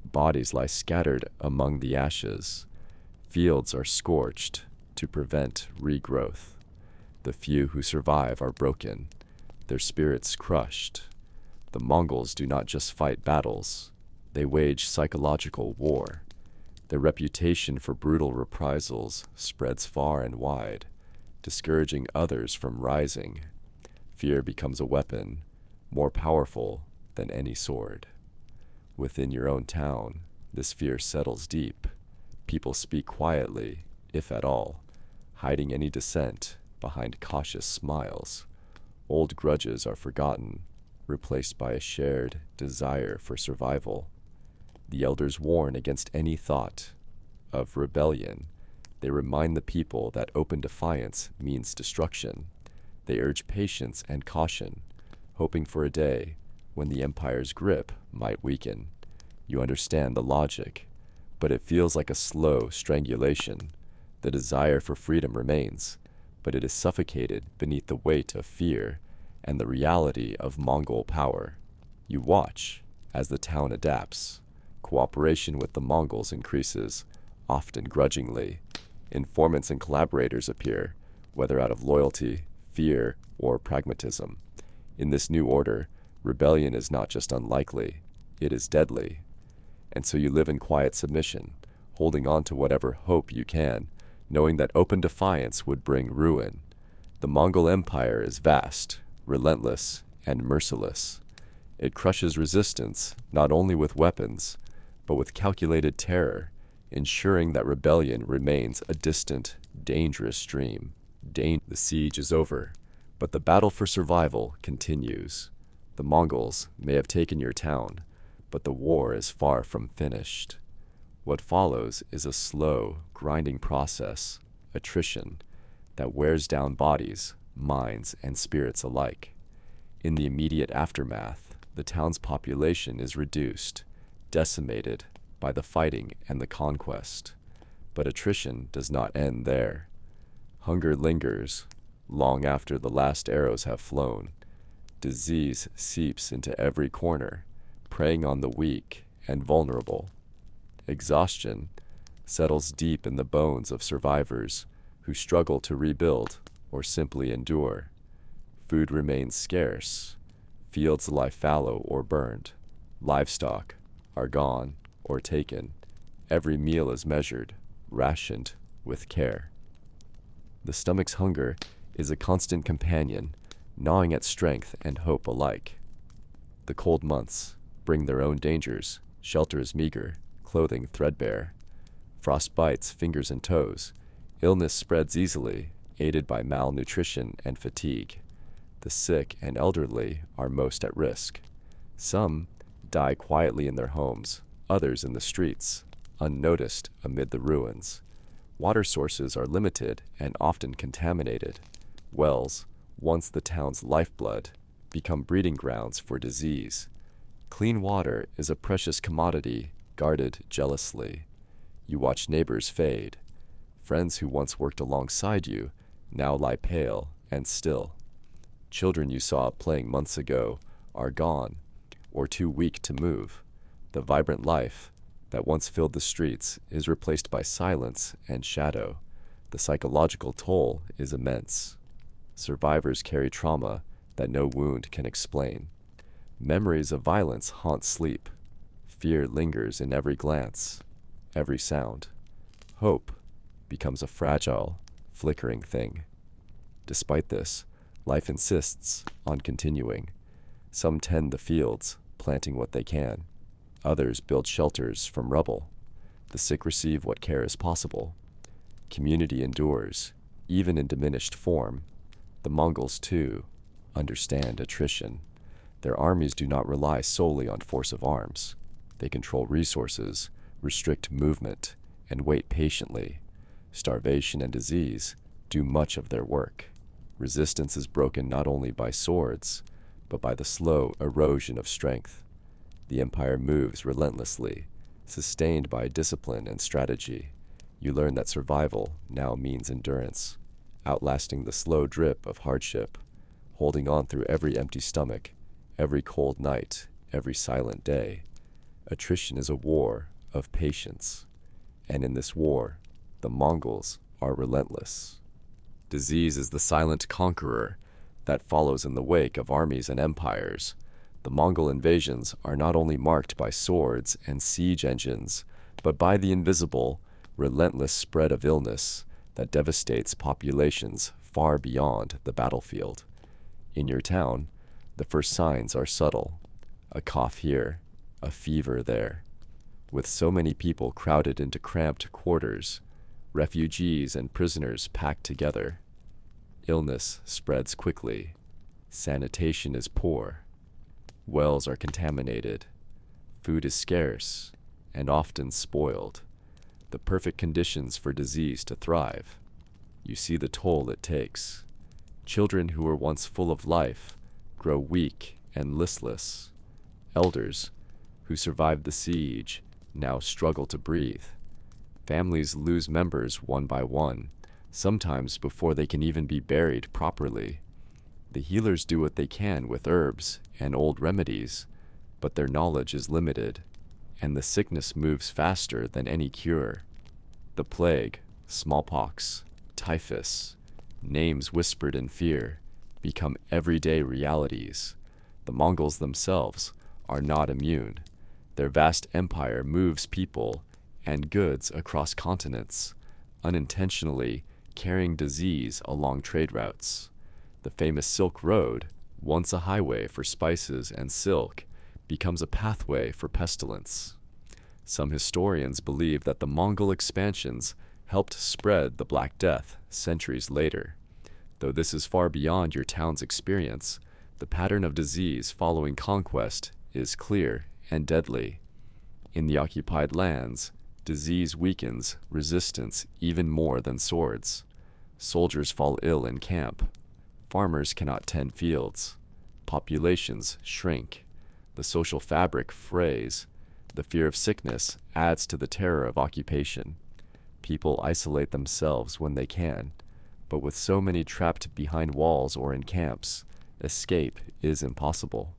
Bodies lie scattered among the ashes. Fields are scorched to prevent regrowth. The few who survive are broken, their spirits crushed. The Mongols do not just fight battles, they wage psychological war. Their reputation for brutal reprisals spreads far and wide, discouraging others from rising. Fear becomes a weapon, more powerful than any sword. Within your own town, this fear settles deep. People speak quietly, if at all, hiding any dissent behind cautious smiles. Old grudges are forgotten, replaced by a shared desire for survival. The elders warn against any thought of rebellion. They remind the people that open defiance means destruction. They urge patience and caution, hoping for a day when the empire's grip might weaken. You understand the logic, but it feels like a slow strangulation. The desire for freedom remains, but it is suffocated beneath the weight of fear and the reality of Mongol power. You watch as the town adapts. Cooperation with the Mongols increases, often grudgingly. Informants and collaborators appear, whether out of loyalty, fear, or pragmatism. In this new order, rebellion is not just unlikely, it is deadly. And so you live in quiet submission, holding on to whatever hope you can, knowing that open defiance would bring ruin. The Mongol Empire is vast, relentless, and merciless. It crushes resistance not only with weapons, but with calculated terror, ensuring that rebellion remains a distant, dangerous dream. The siege is over, but the battle for survival continues. The Mongols may have taken your town, but the war is far from finished. What follows is a slow, grinding process, attrition, that wears down bodies, minds, and spirits alike. In the immediate aftermath, the town's population is reduced, decimated by the fighting and the conquest. But attrition does not end there. Hunger lingers long after the last arrows have flown. Disease seeps into every corner, preying on the weak and vulnerable. Exhaustion settles deep in the bones of survivors who struggle to rebuild or simply endure. Food remains scarce. Fields lie fallow or burned. Livestock are gone or taken. Every meal is measured, rationed with care. The stomach's hunger is a constant companion, gnawing at strength and hope alike. The cold months bring their own dangers, Shelter is meager, clothing threadbare. Frost bites fingers and toes. Illness spreads easily, aided by malnutrition and fatigue. The sick and elderly are most at risk. Some die quietly in their homes, others in the streets, unnoticed amid the ruins. Water sources are limited and often contaminated. Wells, once the town's lifeblood, become breeding grounds for disease. Clean water is a precious commodity guarded jealously. You watch neighbors fade. Friends who once worked alongside you now lie pale and still. Children you saw playing months ago are gone or too weak to move. The vibrant life that once filled the streets is replaced by silence and shadow. The psychological toll is immense. Survivors carry trauma that no wound can explain. Memories of violence haunt sleep. Fear lingers in every glance, every sound. Hope becomes a fragile, flickering thing. Despite this, life insists on continuing. Some tend the fields, planting what they can. Others build shelters from rubble. The sick receive what care is possible. Community endures, even in diminished form. The Mongols, too, understand attrition. Their armies do not rely solely on force of arms. They control resources, restrict movement, and wait patiently. Starvation and disease do much of their work. Resistance is broken not only by swords, but by the slow erosion of strength. The empire moves relentlessly, sustained by discipline and strategy. You learn that survival now means endurance, outlasting the slow drip of hardship, holding on through every empty stomach, every cold night, every silent day. Attrition is a war of patience, and in this war, the Mongols are relentless. Disease is the silent conqueror that follows in the wake of armies and empires. The Mongol invasions are not only marked by swords and siege engines, but by the invisible, relentless spread of illness that devastates populations far beyond the battlefield. In your town, the first signs are subtle. A cough here, a fever there. With so many people crowded into cramped quarters, refugees and prisoners packed together, illness spreads quickly. Sanitation is poor. Wells are contaminated. Food is scarce and often spoiled. The perfect conditions for disease to thrive. You see the toll it takes. Children who were once full of life grow weak and listless. Elders who survived the siege now struggle to breathe. Families lose members one by one, sometimes before they can even be buried properly. The healers do what they can with herbs and old remedies, but their knowledge is limited, and the sickness moves faster than any cure. The plague, smallpox, typhus, names whispered in fear, become everyday realities. The Mongols themselves are not immune. Their vast empire moves people and goods across continents, unintentionally carrying disease along trade routes. The famous Silk Road, once a highway for spices and silk, becomes a pathway for pestilence. Some historians believe that the Mongol expansions helped spread the Black Death centuries later. Though this is far beyond your town's experience, the pattern of disease following conquest is clear and deadly. In the occupied lands, disease weakens resistance even more than swords. Soldiers fall ill in camp. Farmers cannot tend fields. Populations shrink. The social fabric frays. The fear of sickness adds to the terror of occupation. People isolate themselves when they can, but with so many trapped behind walls or in camps, escape is impossible.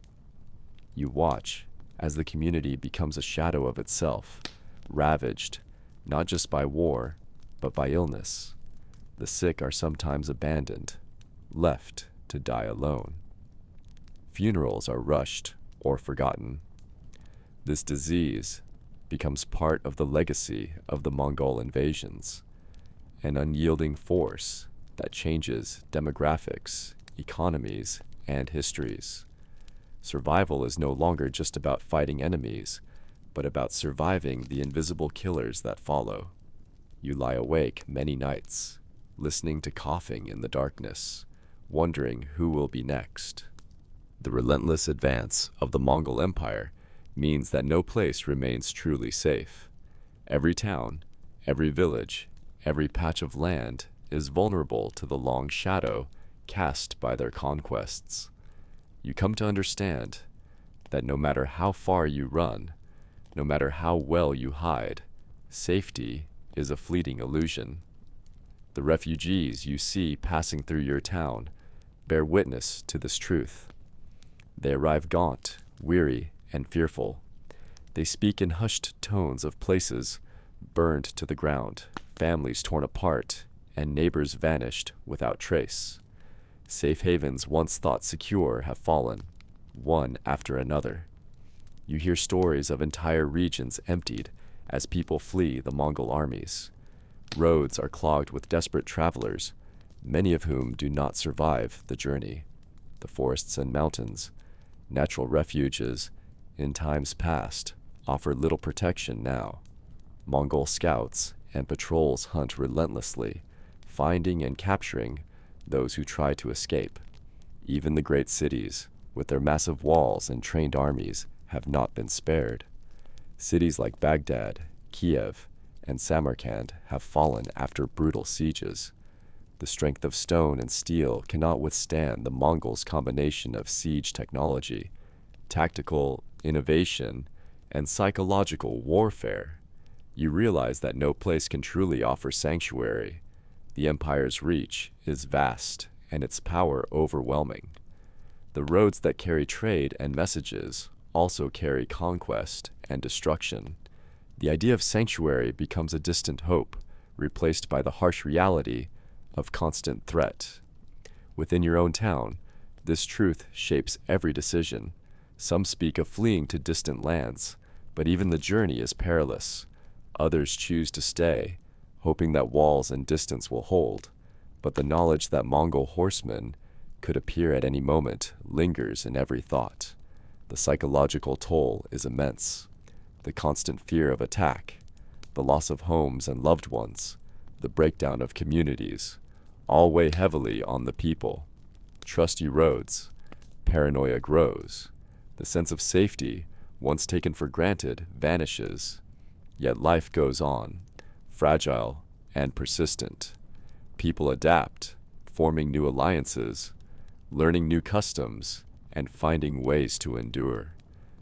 You watch as the community becomes a shadow of itself, ravaged not just by war, but by illness. The sick are sometimes abandoned, left to die alone. Funerals are rushed or forgotten. This disease becomes part of the legacy of the Mongol invasions, an unyielding force that changes demographics, economies, and histories. Survival is no longer just about fighting enemies, but about surviving the invisible killers that follow. You lie awake many nights, listening to coughing in the darkness, wondering who will be next. The relentless advance of the Mongol Empire means that no place remains truly safe. Every town, every village, every patch of land is vulnerable to the long shadow cast by their conquests. You come to understand that no matter how far you run, no matter how well you hide, safety is a fleeting illusion. The refugees you see passing through your town bear witness to this truth. They arrive gaunt, weary, and fearful. They speak in hushed tones of places burned to the ground, families torn apart, and neighbors vanished without trace. Safe havens once thought secure have fallen, one after another. You hear stories of entire regions emptied as people flee the Mongol armies. Roads are clogged with desperate travelers, many of whom do not survive the journey. The forests and mountains, natural refuges, in times past, offer little protection now. Mongol scouts and patrols hunt relentlessly, finding and capturing those who try to escape. Even the great cities, with their massive walls and trained armies, have not been spared. Cities like Baghdad, Kiev, and Samarkand have fallen after brutal sieges. The strength of stone and steel cannot withstand the Mongols' combination of siege technology, tactical innovation, and psychological warfare. You realize that no place can truly offer sanctuary. The empire's reach is vast and its power overwhelming. The roads that carry trade and messages also carry conquest and destruction. The idea of sanctuary becomes a distant hope, replaced by the harsh reality of constant threat. Within your own town, this truth shapes every decision. Some speak of fleeing to distant lands, but even the journey is perilous. Others choose to stay, hoping that walls and distance will hold, but the knowledge that Mongol horsemen could appear at any moment lingers in every thought. The psychological toll is immense. The constant fear of attack, the loss of homes and loved ones, the breakdown of communities, all weigh heavily on the people. Trust erodes, paranoia grows. The sense of safety, once taken for granted, vanishes. Yet life goes on, fragile and persistent. People adapt, forming new alliances, learning new customs, and finding ways to endure.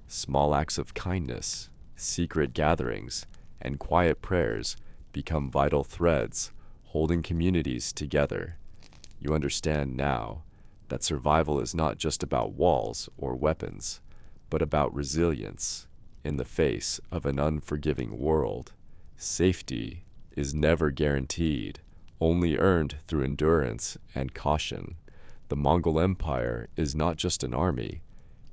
Small acts of kindness, secret gatherings, and quiet prayers become vital threads, holding communities together. You understand now that survival is not just about walls or weapons, but about resilience in the face of an unforgiving world. Safety is never guaranteed, only earned through endurance and caution. The Mongol Empire is not just an army,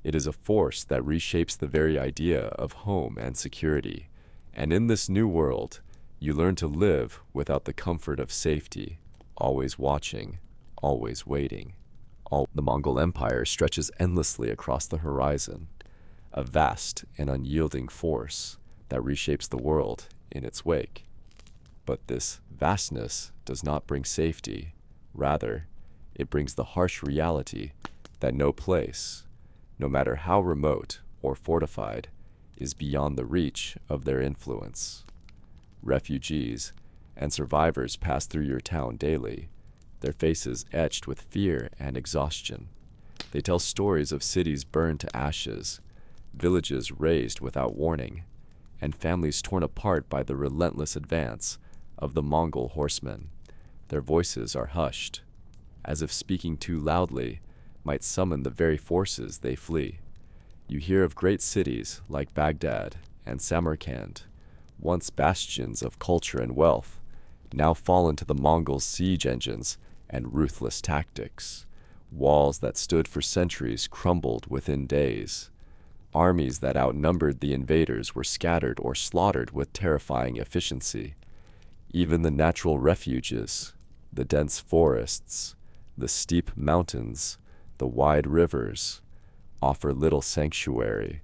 it is a force that reshapes the very idea of home and security. And in this new world, you learn to live without the comfort of safety, always watching, always waiting. The Mongol Empire stretches endlessly across the horizon, a vast and unyielding force that reshapes the world in its wake. But this vastness does not bring safety. Rather, it brings the harsh reality that no place, no matter how remote or fortified, is beyond the reach of their influence. Refugees and survivors pass through your town daily, their faces etched with fear and exhaustion. They tell stories of cities burned to ashes, villages razed without warning, and families torn apart by the relentless advance of the Mongol horsemen. Their voices are hushed, as if speaking too loudly might summon the very forces they flee. You hear of great cities like Baghdad and Samarkand, once bastions of culture and wealth, now fallen to the Mongols' siege engines and ruthless tactics. Walls that stood for centuries crumbled within days. Armies that outnumbered the invaders were scattered or slaughtered with terrifying efficiency. Even the natural refuges, the dense forests, the steep mountains, the wide rivers, offer little sanctuary.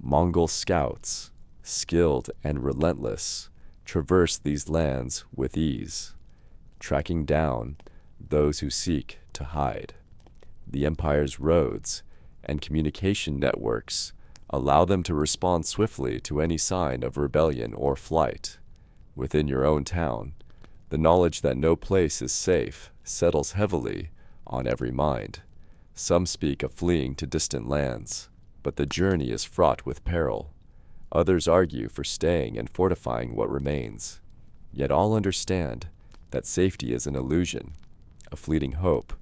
Mongol scouts, skilled and relentless, traverse these lands with ease, tracking down those who seek to hide. The empire's roads and communication networks allow them to respond swiftly to any sign of rebellion or flight. Within your own town, the knowledge that no place is safe settles heavily on every mind. Some speak of fleeing to distant lands, but the journey is fraught with peril. Others argue for staying and fortifying what remains. Yet all understand that safety is an illusion, a fleeting hope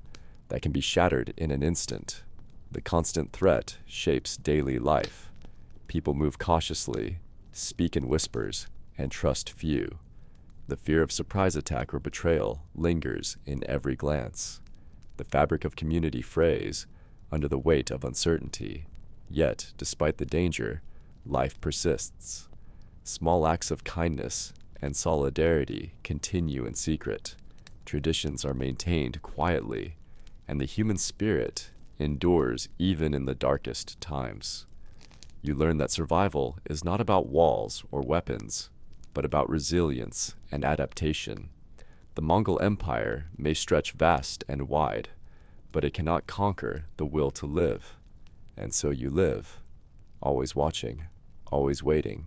that can be shattered in an instant. The constant threat shapes daily life. People move cautiously, speak in whispers, and trust few. The fear of surprise attack or betrayal lingers in every glance. The fabric of community frays under the weight of uncertainty. Yet, despite the danger, life persists. Small acts of kindness and solidarity continue in secret. Traditions are maintained quietly, and the human spirit endures even in the darkest times. You learn that survival is not about walls or weapons, but about resilience and adaptation. The Mongol Empire may stretch vast and wide, but it cannot conquer the will to live. And so you live, always watching, always waiting,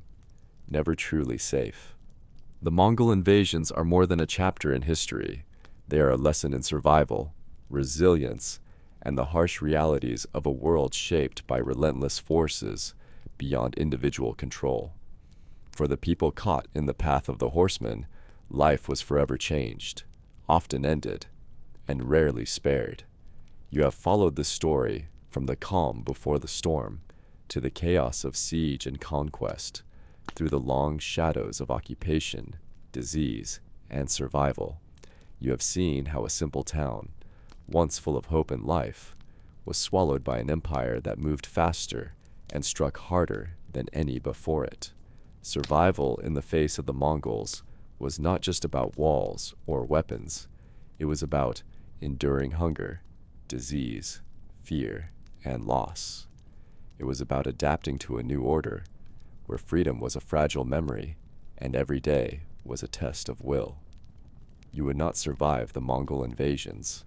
never truly safe. The Mongol invasions are more than a chapter in history. They are a lesson in survival, resilience, and the harsh realities of a world shaped by relentless forces beyond individual control. For the people caught in the path of the horsemen, life was forever changed, often ended, and rarely spared. You have followed the story from the calm before the storm to the chaos of siege and conquest, through the long shadows of occupation, disease, and survival. You have seen how a simple town, once full of hope and life, was swallowed by an empire that moved faster and struck harder than any before it. Survival in the face of the Mongols was not just about walls or weapons. It was about enduring hunger, disease, fear, and loss. It was about adapting to a new order, where freedom was a fragile memory, and every day was a test of will. You would not survive the Mongol invasions,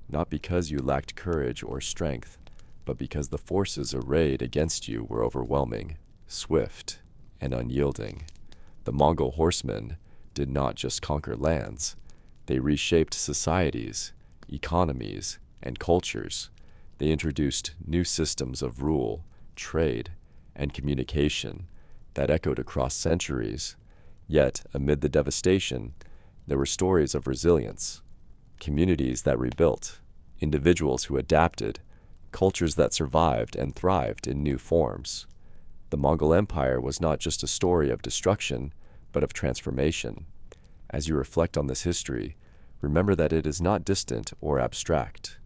not because you lacked courage or strength, but because the forces arrayed against you were overwhelming, swift, and unyielding. The Mongol horsemen did not just conquer lands. They reshaped societies, economies, and cultures. They introduced new systems of rule, trade, and communication that echoed across centuries. Yet, amid the devastation, there were stories of resilience, communities that rebuilt, individuals who adapted, cultures that survived and thrived in new forms. The Mongol Empire was not just a story of destruction, but of transformation. As you reflect on this history, remember that it is not distant or abstract.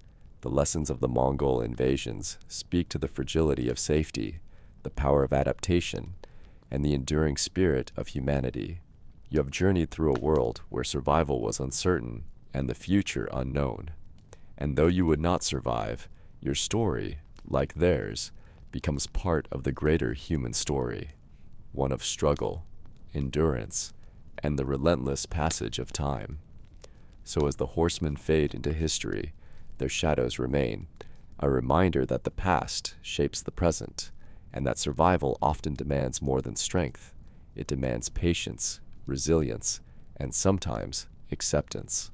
The lessons of the Mongol invasions speak to the fragility of safety, the power of adaptation, and the enduring spirit of humanity. You have journeyed through a world where survival was uncertain and the future unknown. And though you would not survive, your story, like theirs, becomes part of the greater human story, one of struggle, endurance, and the relentless passage of time. So as the horsemen fade into history, their shadows remain, a reminder that the past shapes the present, and that survival often demands more than strength. It demands patience, resilience, and sometimes acceptance.